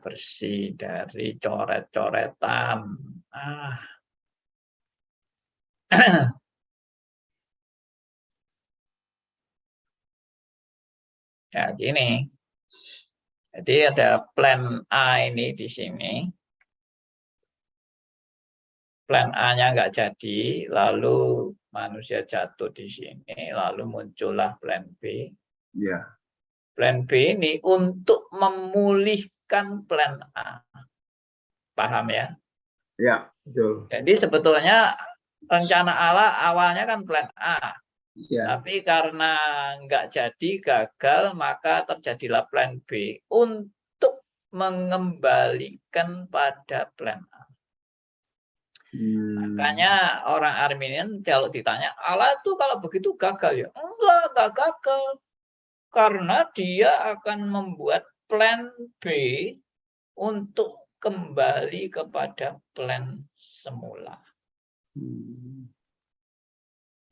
bersih dari coret-coretan. Ya, gini. Jadi ada plan A ini di sini. Plan A-nya nggak jadi, lalu manusia jatuh di sini, lalu muncullah plan B. Ya. Plan B ini untuk memulihkan plan A. Paham ya? Ya, betul. Jadi sebetulnya rencana Allah awalnya kan plan A. Ya. Tapi karena nggak jadi, gagal, maka terjadilah plan B untuk mengembalikan pada plan A. Makanya orang Arminian kalau ditanya, Allah itu kalau begitu gagal ya? Enggak gagal. Karena dia akan membuat plan B untuk kembali kepada plan semula.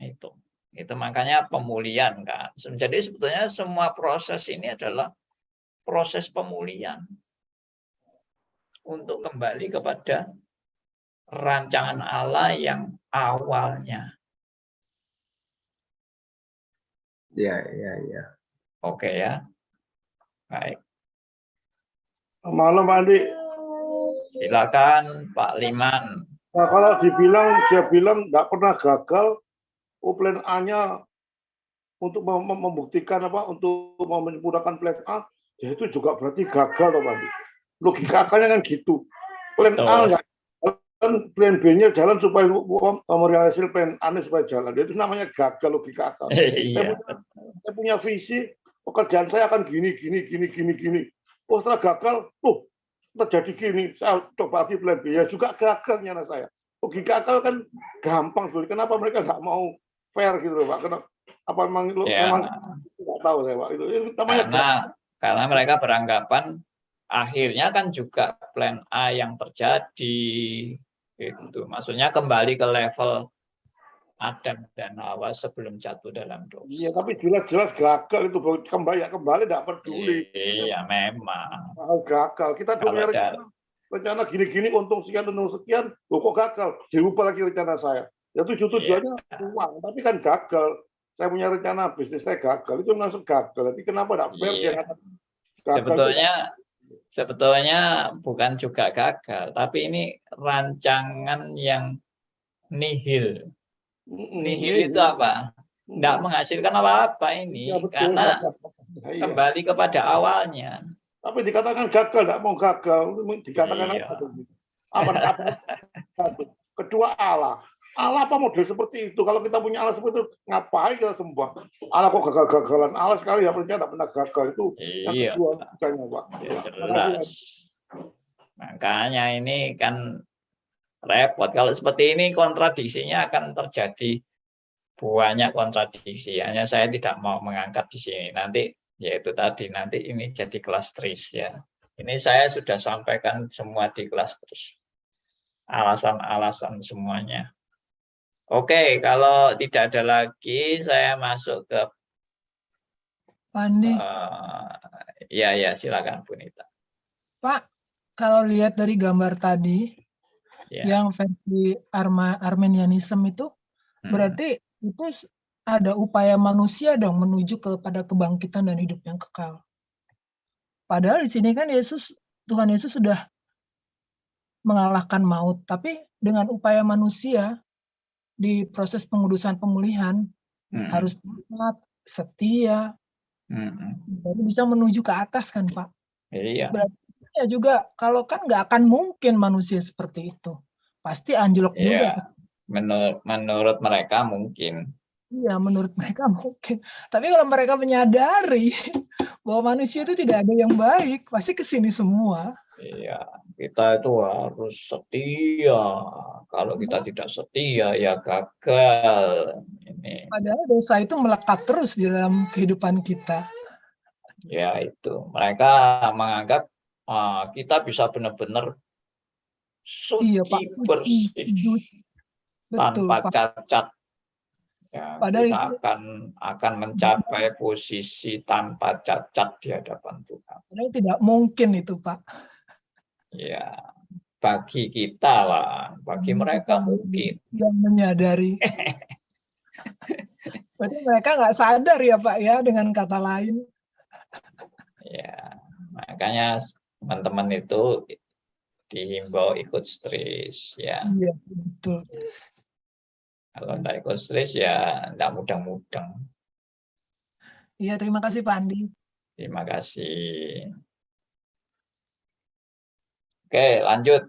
Itu makanya pemulihan kan. Jadi sebetulnya semua proses ini adalah proses pemulihan untuk kembali kepada rancangan Allah yang awalnya. Ya. Oke ya. Baik. Malam Pak Andi. Silakan Pak Liman. Nah, kalau dia bilang nggak pernah gagal, plan A-nya untuk membuktikan untuk menyempurnakan plan A, ya itu juga berarti gagal toh Pak. Logika akalnya kan gitu. Plan A nggak jalan, plan B-nya jalan supaya merealisasi plan A supaya jalan. Itu namanya gagal logika akal. Saya punya visi, pekerjaan saya akan gini. Oh setelah gagal, terjadi gini, saya coba lagi plan B, ya juga gagalnya saya. Logika akal kan gampang sebetulnya. Kenapa mereka nggak mau fair gitu loh Pak? Kenapa? Apa memang nggak tahu saya Pak? Itu karena mereka beranggapan akhirnya kan juga plan A yang terjadi. Itu maksudnya kembali ke level Adam dan Hawa sebelum jatuh dalam dosa. Iya, tapi jelas-jelas gagal itu kembali tidak peduli. Iya, memang. Gagal. Kita punya rencana gini-gini, untung sekian, kok gagal? Diubah lagi rencana saya. Ya tujuannya uang, tapi kan gagal. Saya punya rencana bisnis saya gagal, itu langsung gagal. Jadi kenapa tidak fair? Sebetulnya bukan juga gagal, tapi ini rancangan yang nihil. Nihil itu apa? Tidak menghasilkan apa-apa ini, karena kembali kepada awalnya. Tapi dikatakan gagal, tidak mau gagal, dikatakan apa? Kedua Allah. Allah apa model seperti itu? Kalau kita punya Allah seperti itu, ngapain kita sembah? Allah kok gagal-gagalan? Allah sekali ya tidak pernah gagal itu. Yang kedua bukannya Pak. Ya, jelas. Makanya ini kan repot. Kalau seperti ini kontradiksinya akan terjadi banyak kontradiksi. Hanya saya tidak mau mengangkat di sini. Nanti yaitu tadi nanti ini jadi kelas tris ya. Ini saya sudah sampaikan semua di kelas tris. Alasan-alasan semuanya. Oke, kalau tidak ada lagi, saya masuk ke Pandi. Ya, silakan Bu Nita. Pak, kalau lihat dari gambar tadi, yang versi Armenianism itu, berarti itu ada upaya manusia dong menuju kepada kebangkitan dan hidup yang kekal. Padahal di sini kan Tuhan Yesus sudah mengalahkan maut, tapi dengan upaya manusia, di proses pengudusan pemulihan harus taat, setia, baru bisa menuju ke atas kan Pak? Iya. Berarti ya juga kalau kan nggak akan mungkin manusia seperti itu, pasti anjlok juga. Menurut mereka mungkin. Iya, menurut mereka mungkin. Tapi kalau mereka menyadari bahwa manusia itu tidak ada yang baik, pasti kesini semua. Iya, kita itu harus setia. Kalau kita tidak setia, ya gagal. Ini. Padahal dosa itu melekat terus di dalam kehidupan kita. Ya itu, mereka menganggap kita bisa benar-benar suci, bersih, tanpa cacat. Ya, kita akan mencapai posisi tanpa cacat di hadapan Tuhan. Padahal tidak mungkin itu, Pak. Ya, bagi kita lah, bagi mereka mungkin. Yang menyadari. Berarti mereka nggak sadar ya Pak ya, dengan kata lain. Ya, makanya teman-teman itu dihimbau ikut stris ya. Iya, betul. Kalau tidak ikut stris ya tidak mudeng-mudeng. Iya, terima kasih Pak Andi. Terima kasih. Oke, lanjut.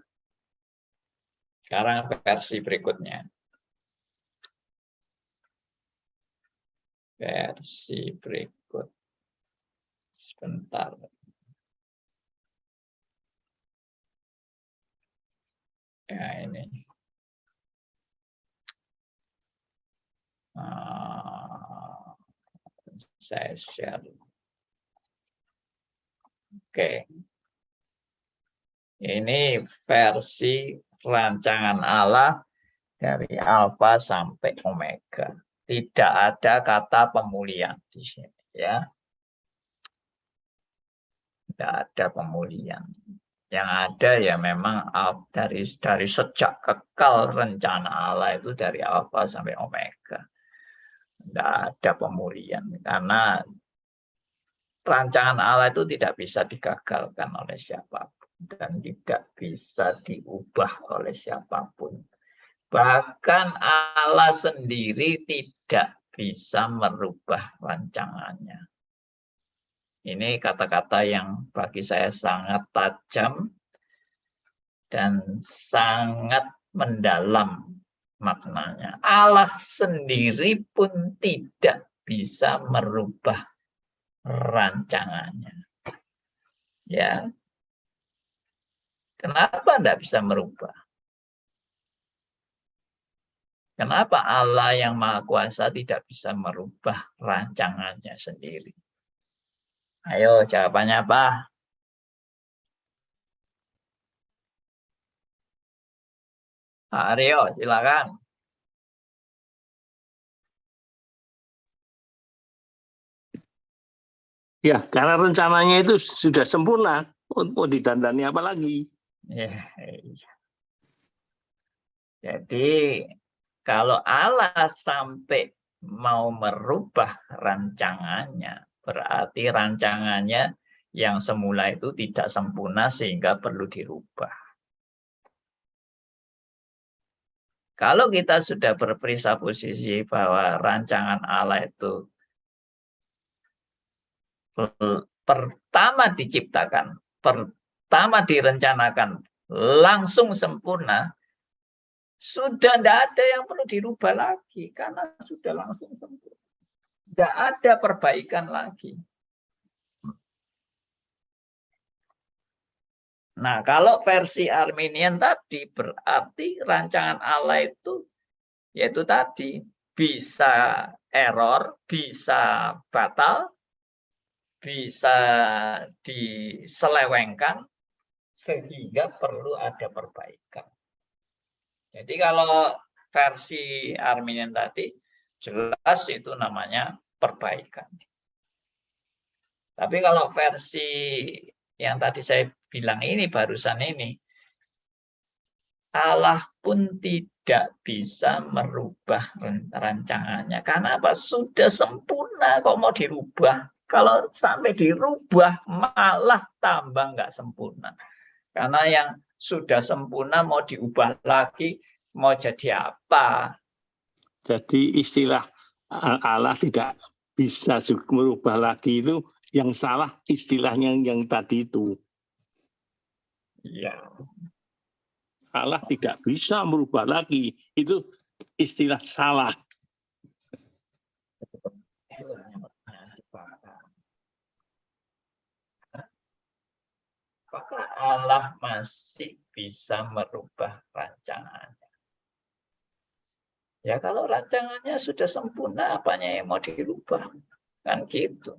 Sekarang versi berikutnya. Versi berikut. Sebentar. Ya, ini. Saya share. Oke. Ini versi rancangan Allah dari Alfa sampai Omega. Tidak ada kata pemulihan di sini, ya. Tidak ada pemulihan. Yang ada ya memang dari sejak kekal rencana Allah itu dari Alfa sampai Omega. Tidak ada pemulihan karena rancangan Allah itu tidak bisa digagalkan oleh siapapun dan tidak bisa diubah oleh siapapun. Bahkan Allah sendiri tidak bisa merubah rancangannya. Ini kata-kata yang bagi saya sangat tajam dan sangat mendalam maknanya. Allah sendiri pun tidak bisa merubah rancangannya. Ya. Kenapa tidak bisa merubah? Kenapa Allah yang Maha Kuasa tidak bisa merubah rancangannya sendiri? Ayo, jawabannya apa? Pak Aryo, silakan. Ya, karena rencananya itu sudah sempurna. Mau didandani apa lagi? Ya, jadi kalau Allah sampai mau merubah rancangannya, berarti rancangannya yang semula itu tidak sempurna sehingga perlu dirubah. Kalau kita sudah berpresupposisi bahwa rancangan Allah itu pertama diciptakan, pertama direncanakan, langsung sempurna, sudah tidak ada yang perlu dirubah lagi, karena sudah langsung sempurna. Tidak ada perbaikan lagi. Nah, kalau versi Arminian tadi, berarti rancangan Allah itu, yaitu tadi, bisa error, bisa batal, bisa diselewengkan, sehingga perlu ada perbaikan. Jadi kalau versi Arminian tadi, jelas itu namanya perbaikan. Tapi kalau versi yang tadi saya bilang ini, barusan ini, Allah pun tidak bisa merubah rancangannya. Karena apa? Sudah sempurna, kok mau dirubah? Kalau sampai dirubah, malah tambah nggak sempurna. Karena yang sudah sempurna mau diubah lagi, mau jadi apa? Jadi istilah Allah tidak bisa merubah lagi itu yang salah istilahnya yang tadi itu. Ya. Allah tidak bisa merubah lagi, itu istilah salah. Apakah Allah masih bisa merubah rancangannya? Ya kalau rancangannya sudah sempurna, apanya yang mau dirubah? Kan gitu.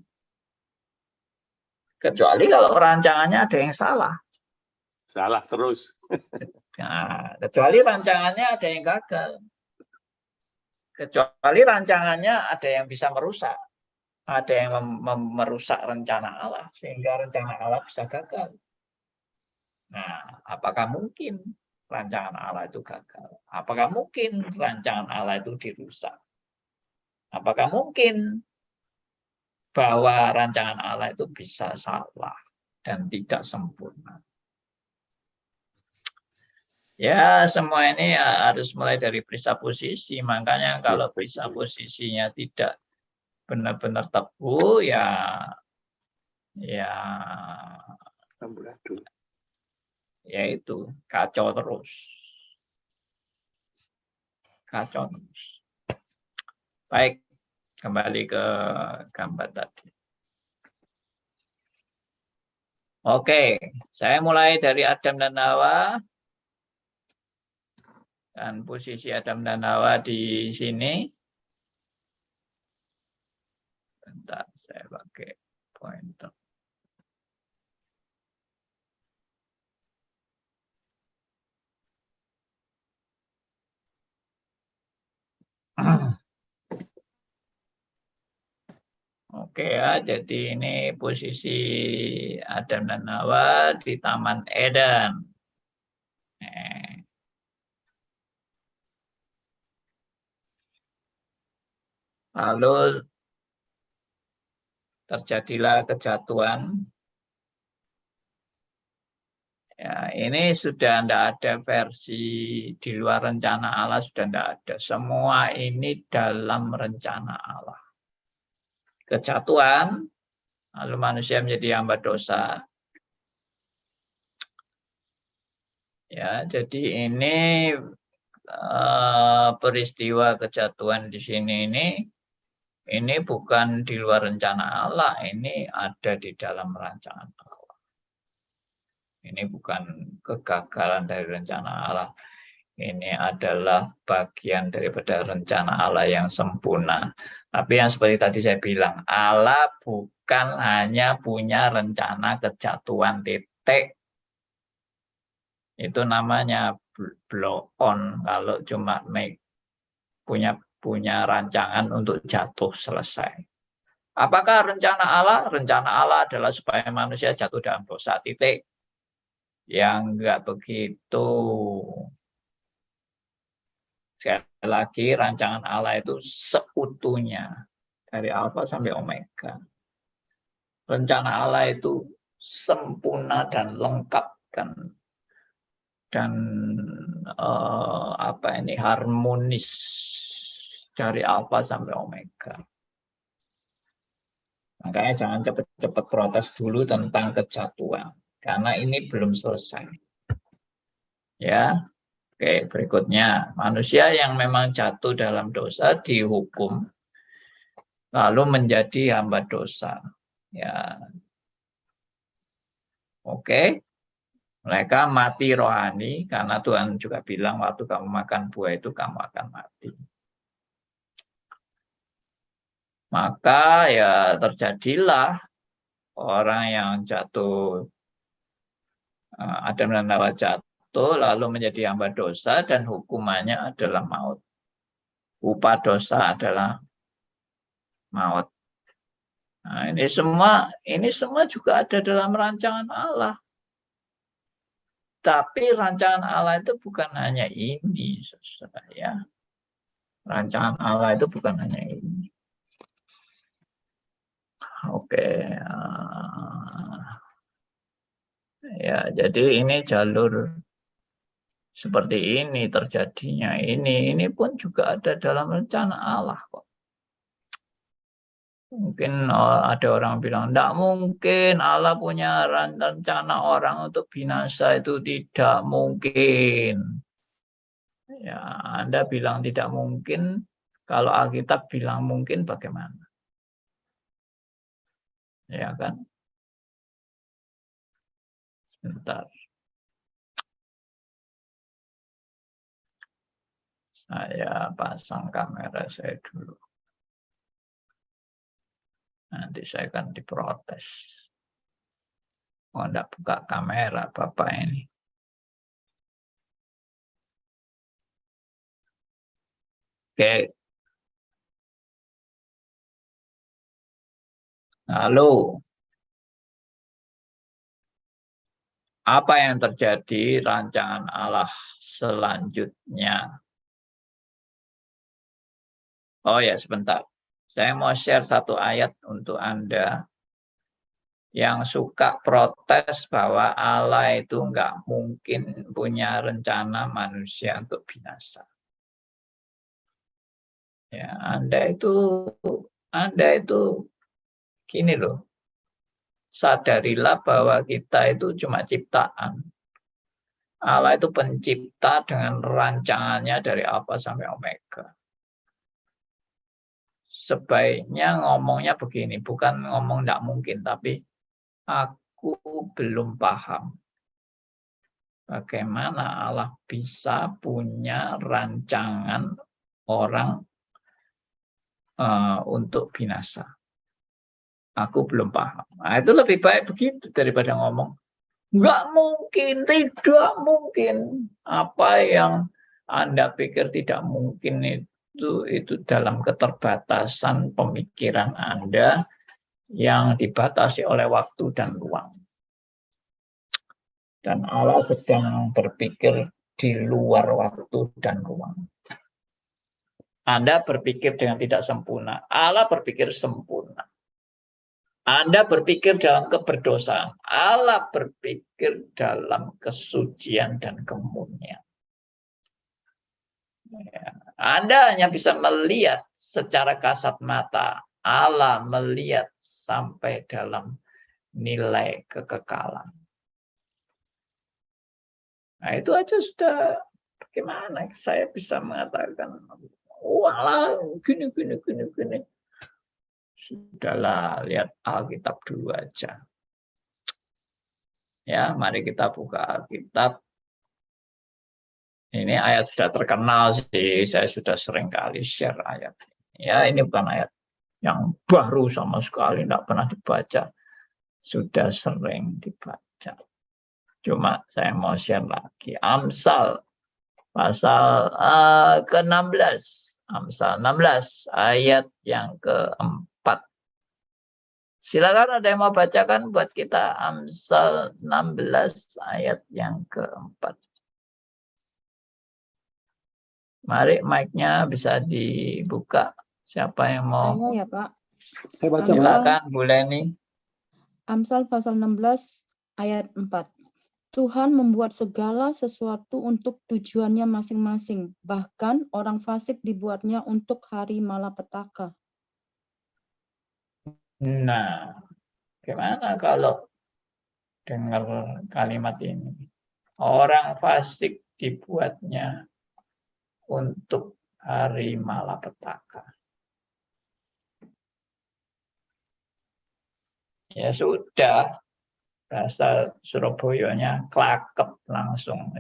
Kecuali kalau rancangannya ada yang salah. Salah terus. Nah, kecuali rancangannya ada yang gagal. Kecuali rancangannya ada yang bisa merusak. Ada yang merusak rencana Allah. Sehingga rencana Allah bisa gagal. Nah, apakah mungkin rancangan Allah itu gagal? Apakah mungkin rancangan Allah itu dirusak? Apakah mungkin bahwa rancangan Allah itu bisa salah dan tidak sempurna? Ya, semua ini harus mulai dari presupposisi. Makanya kalau presupposisinya tidak benar-benar teguh, ya itu kacau terus. Kacau terus. Baik, kembali ke gambar tadi. Oke, saya mulai dari Adam dan Hawa. Dan posisi Adam dan Hawa di sini. Bentar, saya pakai pointer. Oke ya, jadi ini posisi Adam dan Hawa di Taman Eden. Lalu terjadilah kejatuhan. Ya, ini sudah tidak ada versi di luar rencana Allah, sudah tidak ada. Semua ini dalam rencana Allah. Kejatuhan, lalu manusia menjadi hamba dosa. Ya, jadi ini peristiwa kejatuhan di sini ini bukan di luar rencana Allah, ini ada di dalam rancangan Allah. Ini bukan kegagalan dari rencana Allah. Ini adalah bagian daripada rencana Allah yang sempurna. Tapi yang seperti tadi saya bilang, Allah bukan hanya punya rencana kejatuhan titik. Itu namanya blow on kalau cuma punya rancangan untuk jatuh selesai. Apakah rencana Allah? Rencana Allah adalah supaya manusia jatuh dalam dosa titik. Yang enggak begitu. Sekali lagi, rancangan Allah itu seutuhnya dari alfa sampai omega. Rencana Allah itu sempurna dan lengkap dan harmonis dari alfa sampai omega. Makanya jangan cepat-cepat protes dulu tentang kejatuhan, karena ini belum selesai. Ya. Oke, berikutnya, manusia yang memang jatuh dalam dosa dihukum, lalu menjadi hamba dosa. Ya, oke, mereka mati rohani karena Tuhan juga bilang waktu kamu makan buah itu kamu akan mati. Maka ya terjadilah orang yang jatuh, Adam dan Hawa jatuh, lalu menjadi hamba dosa dan hukumannya adalah maut. Upah dosa adalah maut. Nah, ini semua juga ada dalam rancangan Allah. Tapi rancangan Allah itu bukan hanya ini, saudara ya. Rancangan Allah itu bukan hanya ini. Oke. Ya, jadi ini jalur seperti ini terjadinya. Ini pun juga ada dalam rencana Allah kok. Mungkin ada orang bilang, tidak mungkin Allah punya rencana orang untuk binasa, itu tidak mungkin. Ya, Anda bilang tidak mungkin, kalau Alkitab bilang mungkin bagaimana? Ya kan? Sebentar. Saya pasang kamera saya dulu. Nanti saya akan diprotes. Oh, enggak buka kamera Bapak ini. Oke. Lalu, apa yang terjadi rancangan Allah selanjutnya? Oh ya, sebentar. Saya mau share satu ayat untuk Anda yang suka protes bahwa Allah itu nggak mungkin punya rencana manusia untuk binasa. Ya, Anda itu gini loh. Sadarilah bahwa kita itu cuma ciptaan. Allah itu pencipta dengan rancangannya dari alfa sampai omega. Sebaiknya ngomongnya begini, bukan ngomong tidak mungkin, tapi aku belum paham bagaimana Allah bisa punya rancangan orang untuk binasa. Aku belum paham. Nah, itu lebih baik begitu daripada ngomong nggak mungkin, tidak mungkin. Apa yang Anda pikir tidak mungkin itu dalam keterbatasan pemikiran Anda yang dibatasi oleh waktu dan ruang. Dan Allah sedang berpikir di luar waktu dan ruang. Anda berpikir dengan tidak sempurna. Allah berpikir sempurna. Anda berpikir dalam keberdosaan, Allah berpikir dalam kesucian dan kemurnian. Ya. Anda hanya bisa melihat secara kasat mata, Allah melihat sampai dalam nilai kekekalan. Nah, itu aja sudah, bagaimana saya bisa mengatakan, walah, gini. Sudahlah, lihat Alkitab dulu aja. Ya, mari kita buka Alkitab. Ini ayat sudah terkenal sih, saya sudah sering kali share ayat ini. Ya, ini bukan ayat yang baru sama sekali, tidak pernah dibaca. Sudah sering dibaca. Cuma saya mau share lagi. Amsal, pasal ke-16. Amsal 16, ayat yang ke-4. Silakan ada yang mau bacakan buat kita Amsal 16, ayat yang ke-4. Mari mic-nya bisa dibuka. Siapa yang mau? Saya ya Pak. Saya baca. Silakan Bu Leni. Amsal pasal 16 ayat 4. Tuhan membuat segala sesuatu untuk tujuannya masing-masing. Bahkan orang fasik dibuatnya untuk hari malapetaka. Nah, gimana kalau dengar kalimat ini? Orang fasik dibuatnya untuk hari malapetaka. Ya sudah, bahasa Surabayanya klakep langsung.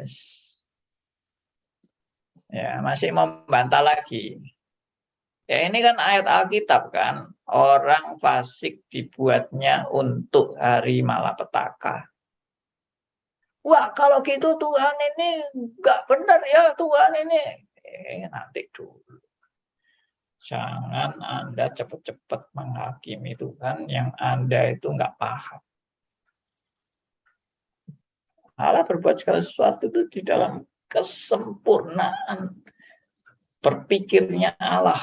Ya, masih membantah lagi. Ya ini kan ayat Alkitab kan, orang fasik dibuatnya untuk hari malapetaka. Wah, kalau gitu Tuhan ini nggak benar ya, Tuhan ini. Nanti dulu. Jangan Anda cepat-cepat menghakimi Tuhan yang Anda itu nggak paham. Allah berbuat segala sesuatu itu di dalam kesempurnaan berpikirnya Allah.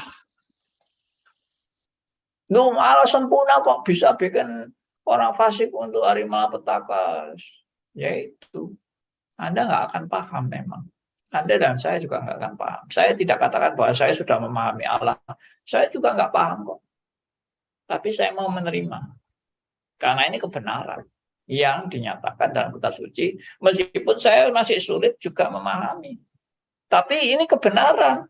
Loh, Allah sempurna kok bisa bikin orang fasik untuk hari malapetaka. Yaitu, Anda nggak akan paham memang. Anda dan saya juga nggak akan paham. Saya tidak katakan bahwa saya sudah memahami Allah. Saya juga nggak paham kok. Tapi saya mau menerima. Karena ini kebenaran yang dinyatakan dalam kitab suci. Meskipun saya masih sulit juga memahami. Tapi ini kebenaran.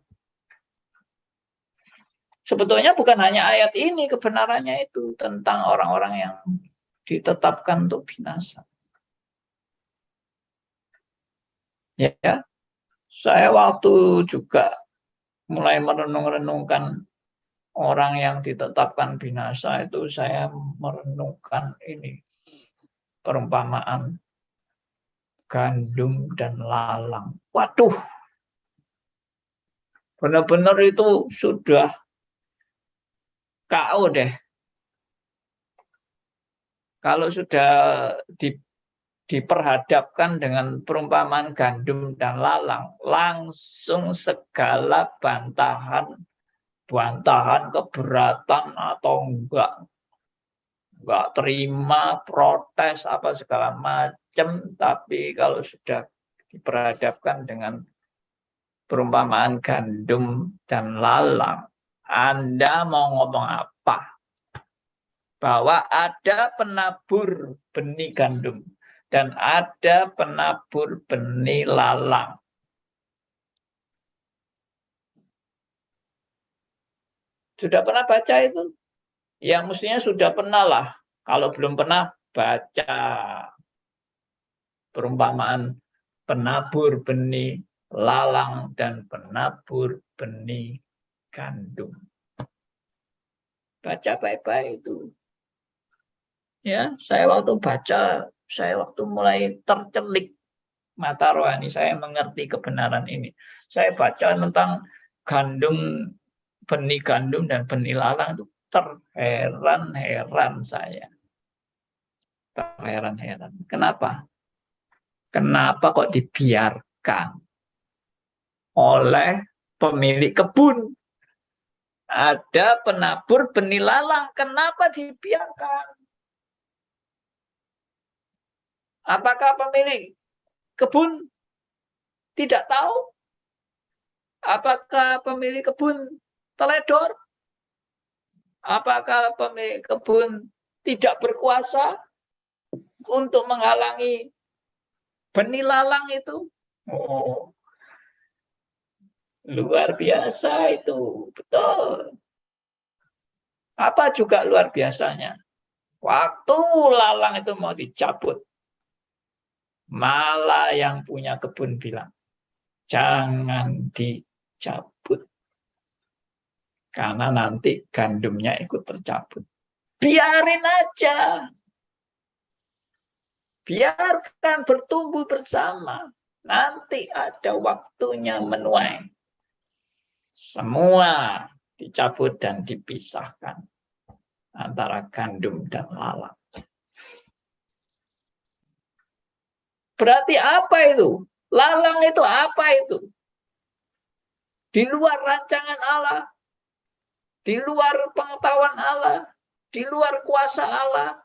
Sebetulnya bukan hanya ayat ini kebenarannya itu tentang orang-orang yang ditetapkan untuk binasa. Ya, saya waktu juga mulai merenung-renungkan orang yang ditetapkan binasa itu, saya merenungkan ini perumpamaan gandum dan lalang. Waduh, benar-benar itu sudah KO deh. Kalau sudah diperhadapkan dengan perumpamaan gandum dan lalang, langsung segala bantahan keberatan atau enggak terima, protes apa segala macam. Tapi kalau sudah diperhadapkan dengan perumpamaan gandum dan lalang, Anda mau ngomong apa? Bahwa ada penabur benih gandum dan ada penabur benih lalang. Sudah pernah baca itu? Yang mestinya sudah pernah lah. Kalau belum pernah, baca perumpamaan penabur benih lalang dan penabur benih gandum. Baca baik-baik itu. Ya, saya waktu baca, saya waktu mulai tercelik mata rohani, saya mengerti kebenaran ini. Saya baca tentang gandum, benih gandum dan benih lalang itu terheran-heran saya. Terheran-heran. Kenapa? Kenapa kok dibiarkan oleh pemilik kebun? Ada penabur benih lalang. Kenapa dibiarkan? Apakah pemilik kebun tidak tahu? Apakah pemilik kebun teledor? Apakah pemilik kebun tidak berkuasa untuk menghalangi benih lalang itu? Oh, luar biasa itu, betul. Apa juga luar biasanya? Waktu lalang itu mau dicabut, malah yang punya kebun bilang, jangan dicabut. Karena nanti gandumnya ikut tercabut. Biarin aja. Biarkan bertumbuh bersama. Nanti ada waktunya menuai. Semua dicabut dan dipisahkan antara gandum dan lalang. Berarti apa itu? Lalang itu apa itu? Di luar rancangan Allah, di luar pengetahuan Allah, di luar kuasa Allah.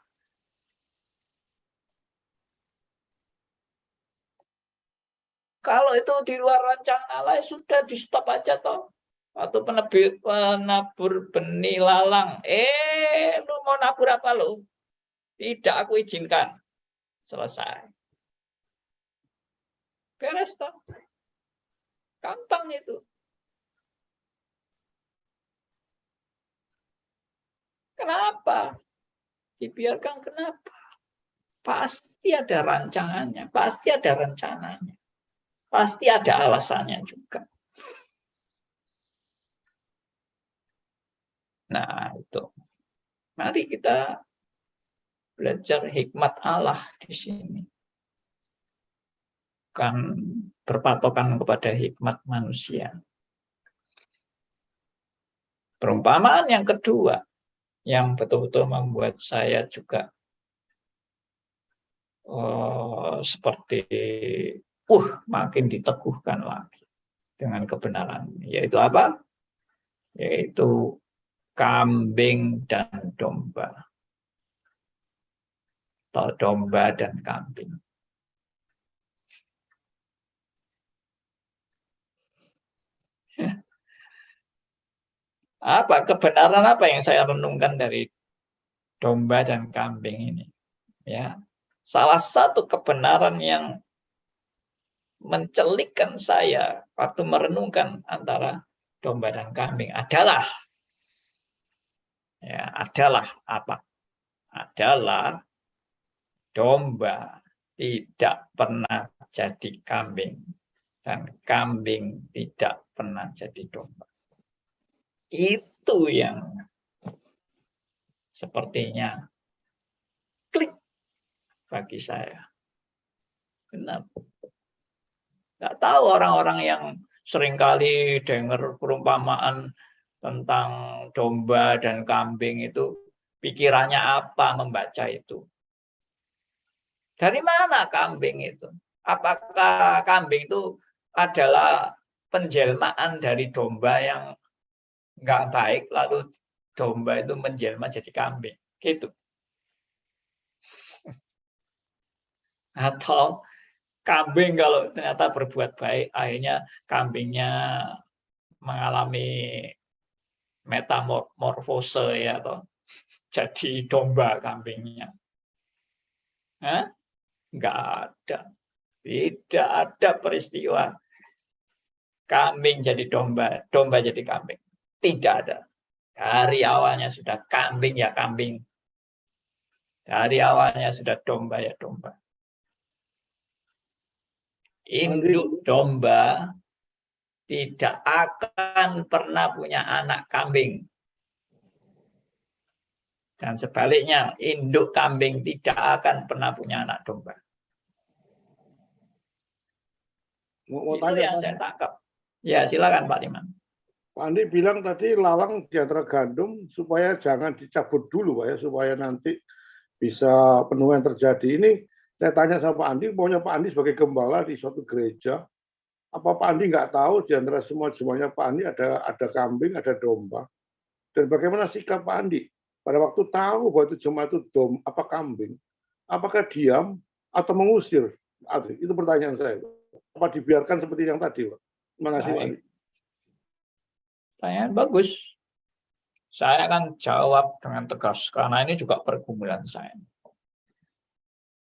Kalau itu di luar rancangan Allah, ya sudah di stop aja toh. Atau penabur benih lalang. Lu mau nabur apa lu? Tidak aku izinkan. Selesai. Beres toh. Gampang itu. Kenapa? Dibiarkan kenapa? Pasti ada rancangannya. Pasti ada rencananya. Pasti ada alasannya juga. Nah, itu. Mari kita belajar hikmat Allah di sini. Bukan berpatokan kepada hikmat manusia. Perumpamaan yang kedua, yang betul-betul membuat saya juga seperti makin diteguhkan lagi dengan kebenaran. Yaitu apa? Yaitu kambing dan domba. Atau domba dan kambing. Apa kebenaran apa yang saya renungkan dari domba dan kambing ini? Ya, salah satu kebenaran yang mencelikkan saya waktu merenungkan antara domba dan kambing adalah apa? Adalah domba tidak pernah jadi kambing dan kambing tidak pernah jadi domba. Itu yang sepertinya klik bagi saya. Benar. Nggak tahu orang-orang yang seringkali dengar perumpamaan tentang domba dan kambing itu, pikirannya apa membaca itu? Dari mana kambing itu? Apakah kambing itu adalah penjelmaan dari domba yang nggak baik, lalu domba itu menjelma jadi kambing? Gitu. Atau kambing kalau ternyata berbuat baik, akhirnya kambingnya mengalami metamorfose ya, atau jadi domba kambingnya. Nggak ada. Tidak ada peristiwa kambing jadi domba, domba jadi kambing. Tidak ada. Dari awalnya sudah kambing ya kambing. Dari awalnya sudah domba ya domba. Induk domba tidak akan pernah punya anak kambing. Dan sebaliknya, induk kambing tidak akan pernah punya anak domba. Mau itu tanya, yang saya tangkap. Ya, silakan Pak Liman. Pak Andi bilang tadi lalang di antara gandum supaya jangan dicabut dulu, Pak ya, supaya nanti bisa penuh yang terjadi. Ini saya tanya sama Pak Andi, maunya Pak Andi sebagai gembala di suatu gereja, apa Pak Andi nggak tahu di antara semuanya Pak Andi ada kambing, ada domba? Dan bagaimana sikap Pak Andi pada waktu tahu bahwa itu jemaat itu kambing? Apakah diam atau mengusir? Itu pertanyaan saya. Apa dibiarkan seperti yang tadi, Pak? Terima kasih, Pak Andi. Pertanyaan bagus. Saya akan jawab dengan tegas, karena ini juga pergumulan saya.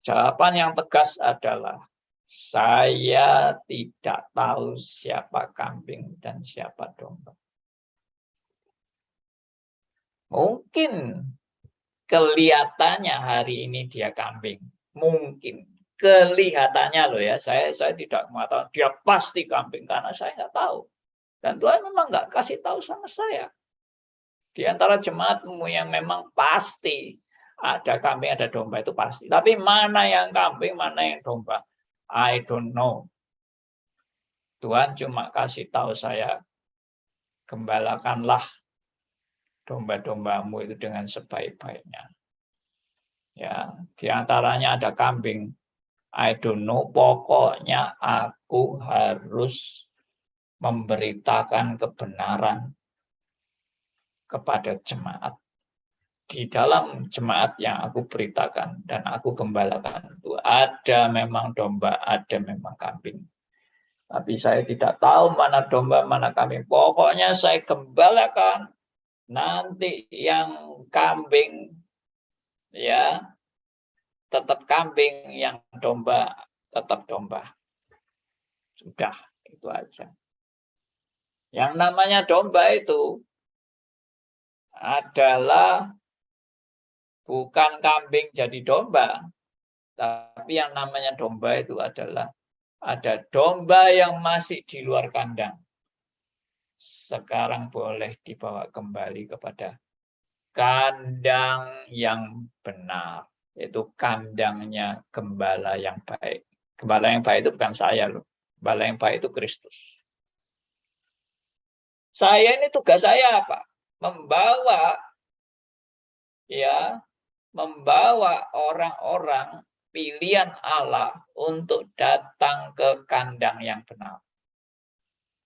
Jawaban yang tegas adalah, saya tidak tahu siapa kambing dan siapa domba. Mungkin kelihatannya hari ini dia kambing. Mungkin. Kelihatannya loh ya, saya tidak mengatakan dia pasti kambing, karena saya nggak tahu. Dan Tuhan memang nggak kasih tahu sama saya. Di antara jemaatmu yang memang pasti ada kambing, ada domba itu pasti. Tapi mana yang kambing, mana yang domba? I don't know. Tuhan cuma kasih tahu saya, gembalakanlah domba-dombamu itu dengan sebaik-baiknya. Ya, di antaranya ada kambing. I don't know. Pokoknya aku harus memberitakan kebenaran kepada jemaat. Di dalam jemaat yang aku beritakan dan aku gembalakan itu ada memang domba, ada memang kambing. Tapi saya tidak tahu mana domba, mana kambing. Pokoknya saya gembalakan. Nanti yang kambing ya tetap kambing, yang domba tetap domba. Sudah, itu aja. Yang namanya domba itu adalah bukan kambing jadi domba, tapi yang namanya domba itu adalah ada domba yang masih di luar kandang. Sekarang boleh dibawa kembali kepada kandang yang benar, yaitu kandangnya gembala yang baik. Gembala yang baik itu bukan saya loh. Gembala yang baik itu Kristus. Saya ini tugas saya apa? Membawa orang-orang pilihan Allah untuk datang ke kandang yang benar.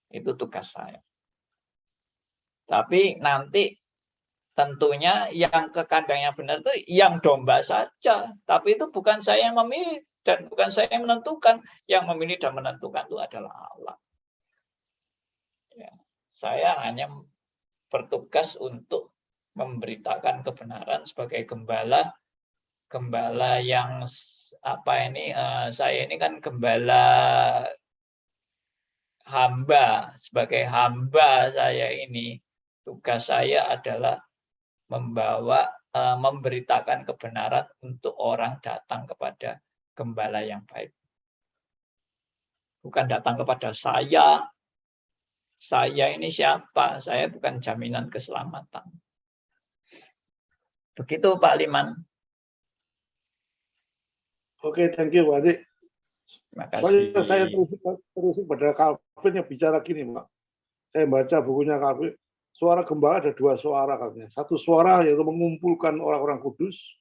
Itu tugas saya. Tapi nanti tentunya yang ke kandang yang benar itu yang domba saja. Tapi itu bukan saya yang memilih dan bukan saya yang menentukan. Yang memilih dan menentukan itu adalah Allah. Ya, saya hanya bertugas untuk memberitakan kebenaran sebagai gembala yang saya ini kan gembala hamba. Sebagai hamba saya ini, tugas saya adalah memberitakan kebenaran untuk orang datang kepada gembala yang baik. Bukan datang kepada saya. Saya ini siapa? Saya bukan jaminan keselamatan. Begitu Pak Liman. Oke, thank you Pak Adi. Terima kasih. Saya terus pada Calvin yang bicara gini, Pak. Saya baca bukunya Calvin. Suara gembala ada dua suara katanya. Satu suara yaitu mengumpulkan orang-orang kudus.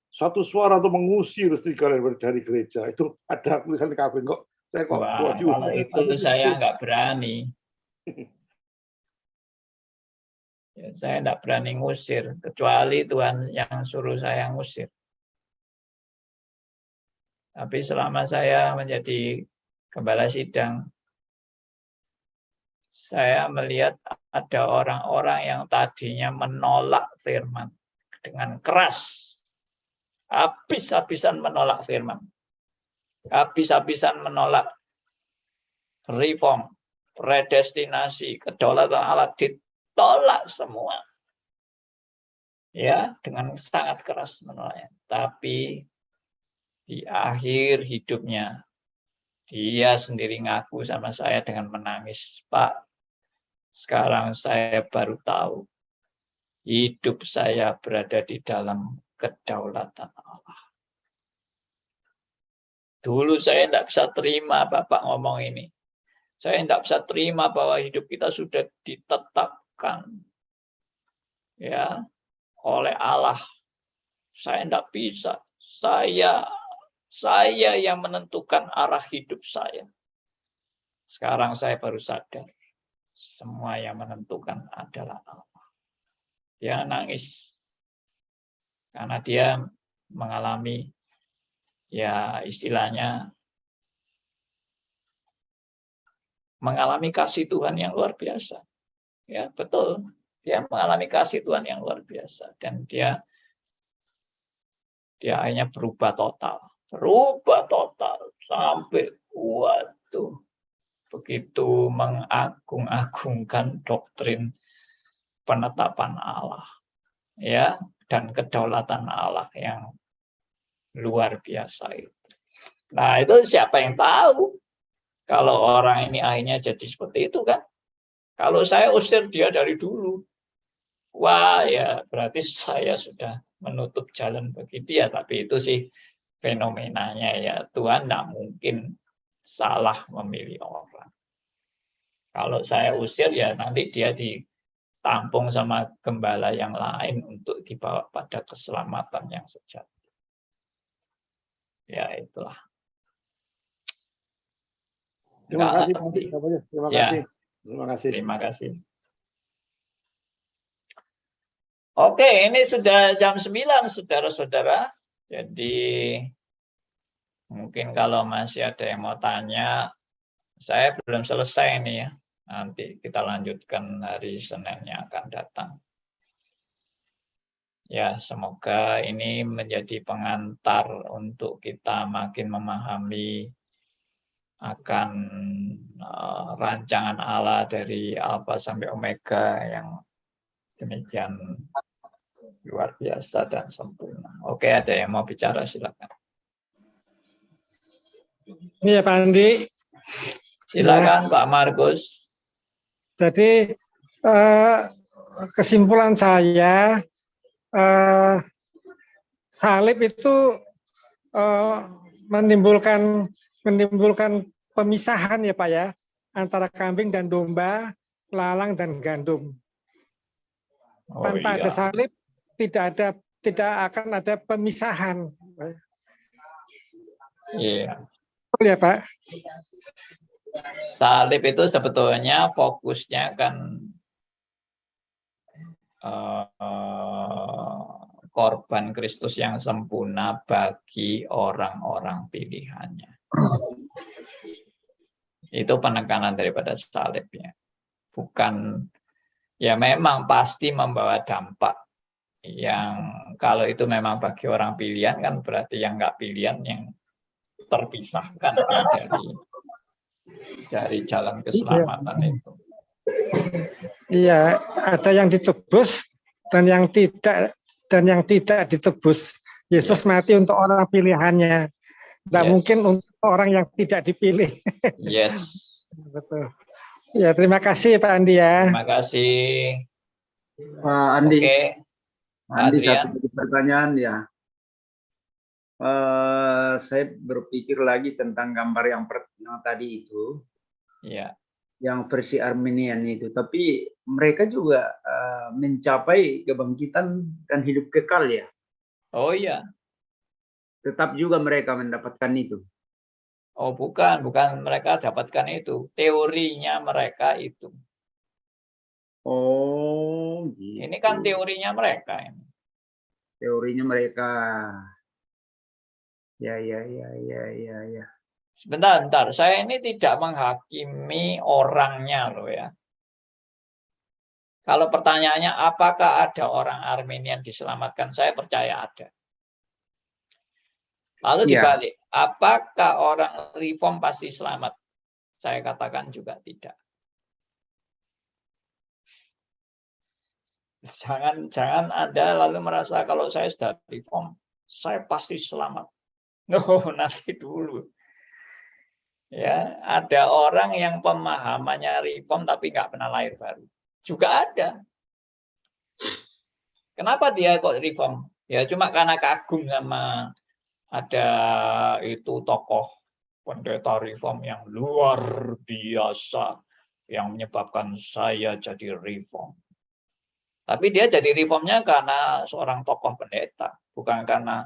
Satu suara untuk mengusir serigala dari gereja. Itu ada tulisan Calvin kok. Saya kok kalau itu saya nggak berani. Ya, saya tidak berani ngusir, kecuali Tuhan yang suruh saya ngusir. Tapi selama saya menjadi gembala sidang, saya melihat ada orang-orang yang tadinya menolak firman dengan keras. Habis-habisan menolak firman. Habis-habisan menolak reform, predestinasi, kedaulatan Allah, ditolak semua. Ya, dengan sangat keras menolaknya. Tapi di akhir hidupnya, dia sendiri ngaku sama saya dengan menangis. Pak, sekarang saya baru tahu hidup saya berada di dalam kedaulatan Allah. Dulu saya tidak bisa terima Bapak ngomong ini. Saya tidak bisa terima bahwa hidup kita sudah ditetapkan ya oleh Allah. Saya tidak bisa. Saya yang menentukan arah hidup saya. Sekarang saya baru sadar. Semua yang menentukan adalah Allah. dia nangis karena dia mengalami ya istilahnya mengalami kasih Tuhan yang luar biasa. Ya, betul. Dia mengalami kasih Tuhan yang luar biasa dan dia akhirnya berubah total sampai waduh begitu mengagung-agungkan doktrin penetapan Allah ya dan kedaulatan Allah yang luar biasa itu. Nah, itu siapa yang tahu kalau orang ini akhirnya jadi seperti itu kan? Kalau saya usir dia dari dulu, wah ya berarti saya sudah menutup jalan bagi dia. Tapi itu sih fenomenanya ya, Tuhan tidak mungkin salah memilih orang. Kalau saya usir ya nanti dia ditampung sama gembala yang lain untuk dibawa pada keselamatan yang sejati. Ya itulah. Terima kasih Pak Andi. Terima Ya. kasih. Terima kasih. Terima kasih. Oke, ini sudah jam 9, saudara-saudara. Jadi mungkin kalau masih ada yang mau tanya, saya belum selesai nih ya. Nanti kita lanjutkan hari Senin yang akan datang. Ya, semoga ini menjadi pengantar untuk kita makin memahami akan rancangan Allah dari Alfa sampai Omega yang demikian luar biasa dan sempurna. Oke, ada yang mau bicara, silakan. Iya Pak Andi. Silakan ya. Pak Markus. Jadi kesimpulan saya, salib itu menimbulkan pemisahan ya Pak ya, antara kambing dan domba, lalang dan gandum. Tanpa ada salib tidak akan ada pemisahan. Iya. Betul ya Pak? Salib itu sebetulnya fokusnya kan korban Kristus yang sempurna bagi orang-orang pilihannya. Itu penekanan daripada salibnya. Bukan, ya memang pasti membawa dampak yang kalau itu memang bagi orang pilihan kan berarti yang nggak pilihan yang terpisahkan dari jalan keselamatan itu. Iya, ada yang ditebus dan yang tidak ditebus. Yesus mati untuk orang pilihannya. Tidak mungkin untuk orang yang tidak dipilih. Yes. Betul. Ya, terima kasih Pak Andi ya. Terima kasih. Pak Andi. Oke. Pak Andi, satu pertanyaan ya. Saya berpikir lagi tentang gambar yang tadi itu. Iya. Yang versi Armenian itu. Tapi mereka juga mencapai kebangkitan dan hidup kekal ya. Oh iya. Tetap juga mereka mendapatkan itu. Oh bukan mereka dapatkan itu. Teorinya mereka itu. Oh gitu. Ini kan teorinya mereka ini. Teorinya mereka. Ya. Sebentar. Saya ini tidak menghakimi orangnya loh ya. Kalau pertanyaannya apakah ada orang Armenian diselamatkan, saya percaya ada. Lalu dibalik, apakah orang Reform pasti selamat? Saya katakan juga tidak. Jangan Anda lalu merasa kalau saya sudah Reform, saya pasti selamat. No, nanti dulu. Ya, ada orang yang pemahamannya Reform tapi nggak pernah lahir baru. Juga ada. Kenapa dia kok Reform? Ya cuma karena kagum sama ada itu tokoh pendeta Reform yang luar biasa yang menyebabkan saya jadi Reform. Tapi dia jadi Reformnya karena seorang tokoh pendeta, bukan karena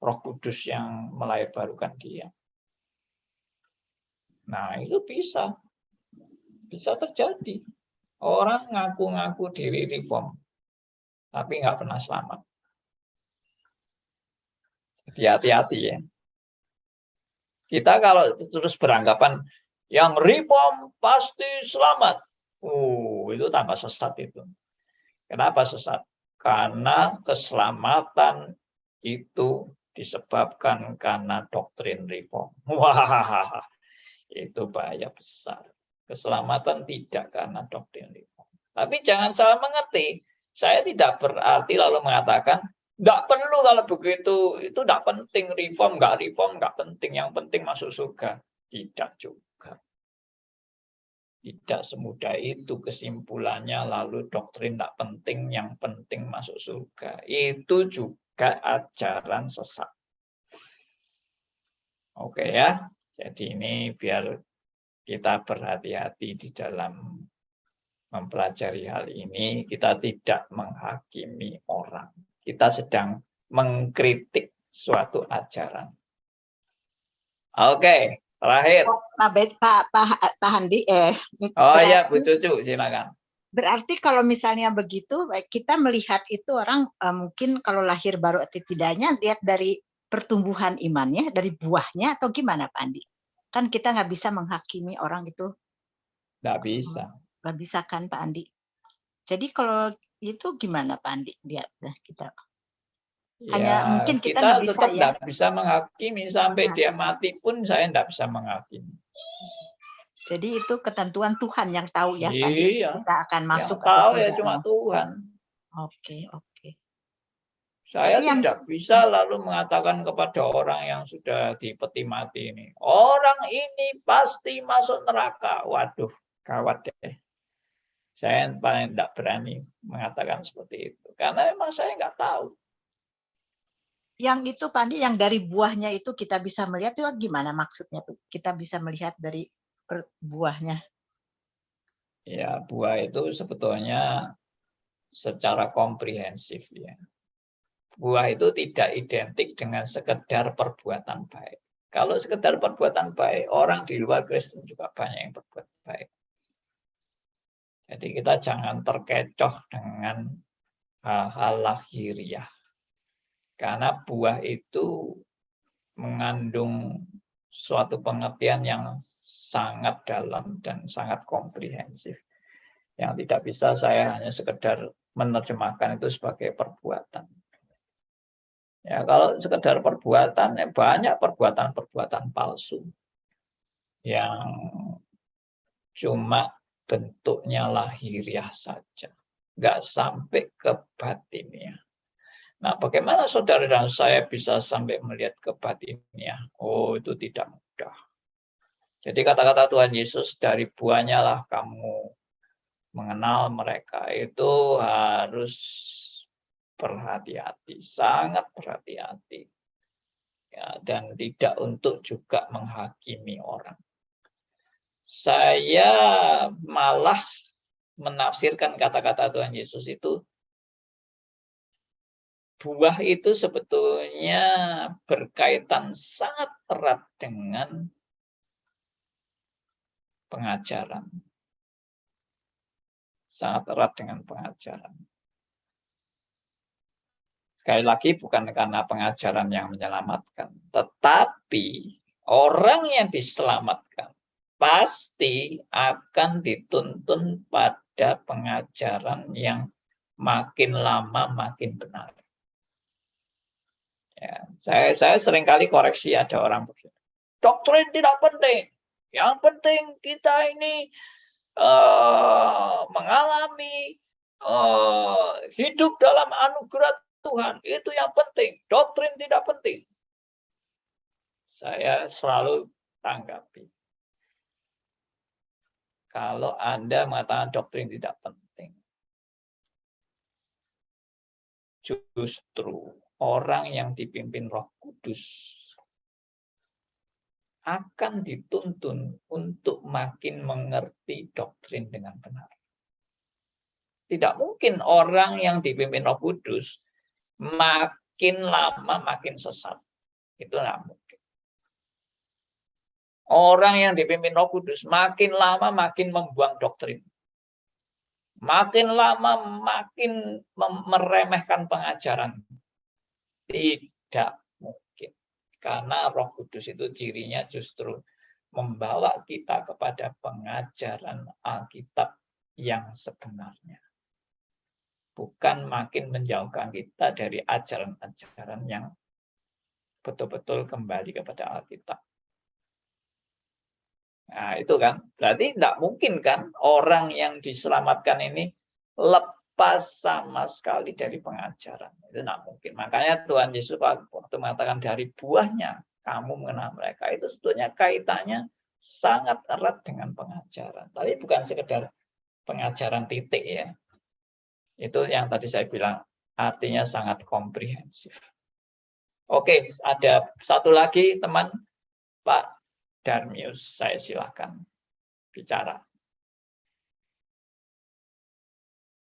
Roh Kudus yang melahirbarukan dia. Nah, itu bisa terjadi. Orang ngaku-ngaku diri Reform, tapi nggak pernah selamat. Jadi hati-hati ya. Kita kalau terus beranggapan yang reform pasti selamat, itu tambah sesat itu. Kenapa sesat? Karena keselamatan itu disebabkan karena doktrin reform. Wah, itu bahaya besar. Keselamatan tidak karena doktrin reform. Tapi jangan salah mengerti. Saya tidak berarti lalu mengatakan nggak perlu kalau begitu, itu nggak penting reform, nggak penting. Yang penting masuk surga. Tidak juga. Tidak semudah itu kesimpulannya, lalu doktrin tidak penting, yang penting masuk surga. Itu juga ajaran sesat. Oke ya, jadi ini biar kita berhati-hati di dalam mempelajari hal ini. Kita tidak menghakimi orang. Kita sedang mengkritik suatu ajaran. Oke. Terakhir. Pak Handi, Oh ya, Bu Cucu, silakan. Berarti kalau misalnya begitu, kita melihat itu orang mungkin kalau lahir baru atau tidaknya, lihat dari pertumbuhan imannya, dari buahnya, atau gimana Pak Andi? Kan kita nggak bisa menghakimi orang itu. Nggak bisa. Nggak bisa kan Pak Andi? Jadi kalau itu gimana Pak Andi? Lihat kita. Hanya Ya, mungkin kita nggak bisa tetap ya. nggak bisa menghakimi sampai dia mati pun saya nggak bisa menghakimi. Jadi itu ketentuan Tuhan yang tahu ya. Iya. Kita akan masuk. Yang tahu ya cuma Tuhan. Oke. Saya tidak bisa lalu mengatakan kepada orang yang sudah dipeti mati ini, orang ini pasti masuk neraka. Waduh, gawat deh. Saya paling tidak berani mengatakan seperti itu karena memang saya nggak tahu. Yang itu Pak Andi, yang dari buahnya itu kita bisa melihat itu gimana maksudnya? Kita bisa melihat dari buahnya. Ya, buah itu sebetulnya secara komprehensif ya. Buah itu tidak identik dengan sekedar perbuatan baik. Kalau sekedar perbuatan baik, orang di luar Kristen juga banyak yang berbuat baik. Jadi kita jangan terkecoh dengan hal-hal lahiriah. Karena buah itu mengandung suatu pengertian yang sangat dalam dan sangat komprehensif. Yang tidak bisa saya hanya sekedar menerjemahkan itu sebagai perbuatan. Ya, kalau sekedar perbuatan, ya banyak perbuatan-perbuatan palsu yang cuma bentuknya lahiriah saja, nggak sampai ke batinnya. Nah, bagaimana saudara dan saya bisa sampai melihat ke batinnya? Oh, itu tidak mudah. Jadi kata-kata Tuhan Yesus, dari buahnya lah kamu mengenal mereka. Itu harus berhati-hati, sangat berhati-hati. Ya, dan tidak untuk juga menghakimi orang. Saya malah menafsirkan kata-kata Tuhan Yesus itu, buah itu sebetulnya berkaitan sangat erat dengan pengajaran. Sangat erat dengan pengajaran. Sekali lagi bukan karena pengajaran yang menyelamatkan, tetapi orang yang diselamatkan pasti akan dituntun pada pengajaran yang makin lama makin benar. Ya, saya seringkali koreksi ada orang begini. Doktrin tidak penting. Yang penting kita ini mengalami hidup dalam anugerah Tuhan. Itu yang penting. Doktrin tidak penting. Saya selalu tanggapi. Kalau Anda mengatakan doktrin tidak penting, justru orang yang dipimpin Roh Kudus akan dituntun untuk makin mengerti doktrin dengan benar. Tidak mungkin orang yang dipimpin Roh Kudus makin lama makin sesat. Itu tidak mungkin. Orang yang dipimpin Roh Kudus makin lama makin membuang doktrin. Makin lama makin meremehkan pengajaran. Tidak mungkin. Karena Roh Kudus itu cirinya justru membawa kita kepada pengajaran Alkitab yang sebenarnya. Bukan makin menjauhkan kita dari ajaran-ajaran yang betul-betul kembali kepada Alkitab. Nah, itu kan. Berarti tidak mungkin kan orang yang diselamatkan ini lepas sama sekali dari pengajaran. Itu tidak mungkin. Makanya Tuhan Yesus waktu mengatakan dari buahnya kamu mengenal mereka. Itu sebetulnya kaitannya sangat erat dengan pengajaran. Tapi bukan sekedar pengajaran titik ya. Itu yang tadi saya bilang artinya sangat komprehensif. Oke, ada satu lagi teman, Pak Darmius, saya silakan bicara.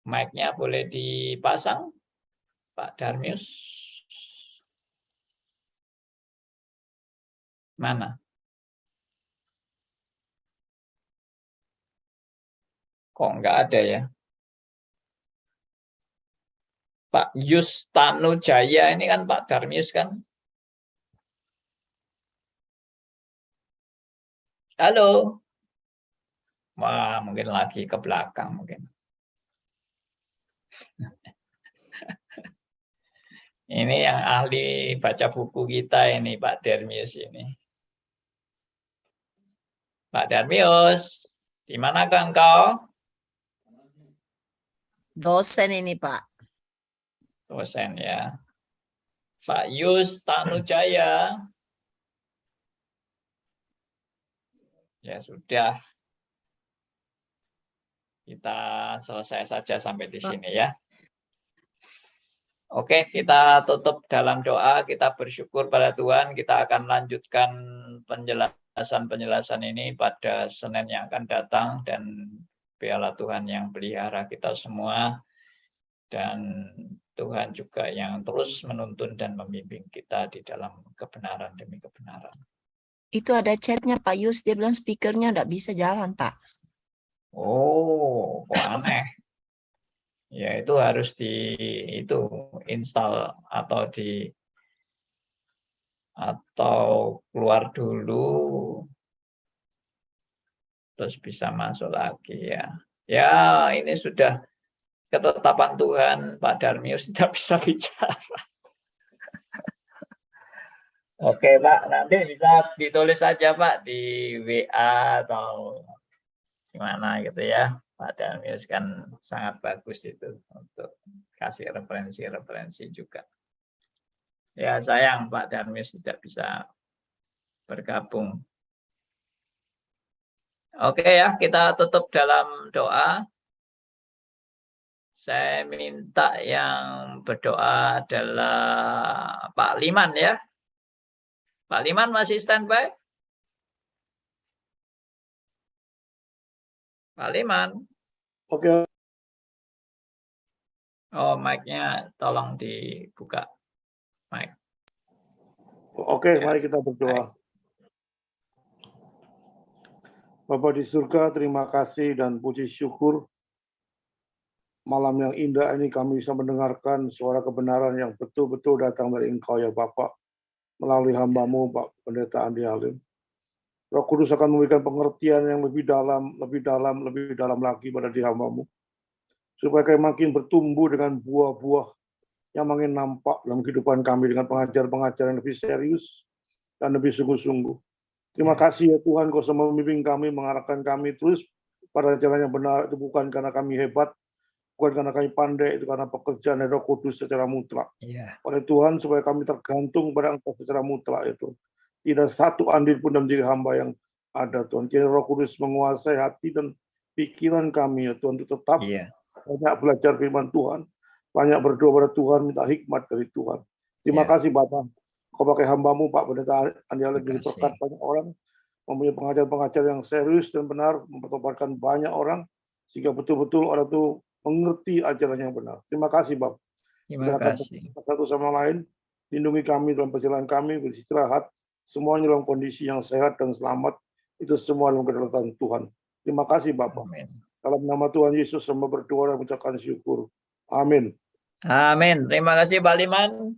Mic-nya boleh dipasang, Pak Darmius. Mana? Kok nggak ada ya? Pak Yustanu Jaya ini kan Pak Darmius kan? Halo. Wah, mungkin lagi ke belakang mungkin. Ini yang ahli baca buku kita ini, Pak Darmius ini. Pak Darmius, di manakah engkau? Dosen ini, Pak. Dosen ya. Pak Yustanu Jaya. Ya sudah. Kita selesai saja sampai di sini ya. Oke, kita tutup dalam doa. Kita bersyukur pada Tuhan. Kita akan lanjutkan penjelasan ini pada Senin yang akan datang. Dan biarlah Tuhan yang pelihara kita semua. Dan Tuhan juga yang terus menuntun dan membimbing kita di dalam kebenaran demi kebenaran. Itu ada chatnya Pak Yus, dia bilang speakernya nggak bisa jalan, Pak. Oh, kok aneh. Ya itu harus install atau keluar dulu terus bisa masuk lagi ya. Ya ini sudah ketetapan Tuhan, Pak Darmius tidak bisa bicara. Oke Pak, nanti bisa ditulis saja Pak di WA atau gimana gitu ya. Pak Darmius kan sangat bagus itu untuk kasih referensi-referensi juga. Ya sayang Pak Darmius tidak bisa bergabung. Oke ya, kita tutup dalam doa. Saya minta yang berdoa adalah Pak Liman ya. Pak Liman masih standby? Pak Liman. Oke. Oh, mic-nya tolong dibuka. Mic. Oke, Ya. mari kita berdoa. Bapa di surga, terima kasih dan puji syukur. Malam yang indah ini kami bisa mendengarkan suara kebenaran yang betul-betul datang dari Engkau ya Bapak. Melalui hamba-Mu Pak Pendeta Andi Halim. Roh Kudus akan memberikan pengertian yang lebih dalam lagi pada diri hamba-Mu. Supaya kami makin bertumbuh dengan buah-buah yang makin nampak dalam kehidupan kami dengan pengajar-pengajar yang lebih serius dan lebih sungguh-sungguh. Terima kasih ya Tuhan, Kau selalu membimbing kami, mengarahkan kami terus pada jalan yang benar. Itu bukan karena kami hebat, bukan karena kami pandai, itu karena pekerjaan dari Roh Kudus secara mutlak. Oleh Tuhan, supaya kami tergantung pada Engkau secara mutlak itu. Tidak satu andil pun dalam diri hamba yang ada, Tuhan. Jadi Roh Kudus menguasai hati dan pikiran kami, ya Tuhan, untuk tetap banyak belajar firman Tuhan, banyak berdoa pada Tuhan, minta hikmat dari Tuhan. Terima kasih Bapak. Kau pakai hamba-Mu, Pak Pendeta Andi Halim, jadi berkat banyak orang, mempunyai pengajar-pengajar yang serius dan benar, mempertobatkan banyak orang, sehingga betul-betul orang itu mengerti ajaran yang benar. Terima kasih, Bapak. Terima kasih. Satu sama lain, lindungi kami dalam perjalanan kami, beristirahat, semuanya dalam kondisi yang sehat dan selamat, itu semua dalam kedaulatan Tuhan. Terima kasih, Bapak. Amin. Dalam nama Tuhan Yesus, hamba berdoa dan mengucapkan syukur. Amin. Amin. Terima kasih Pak Liman.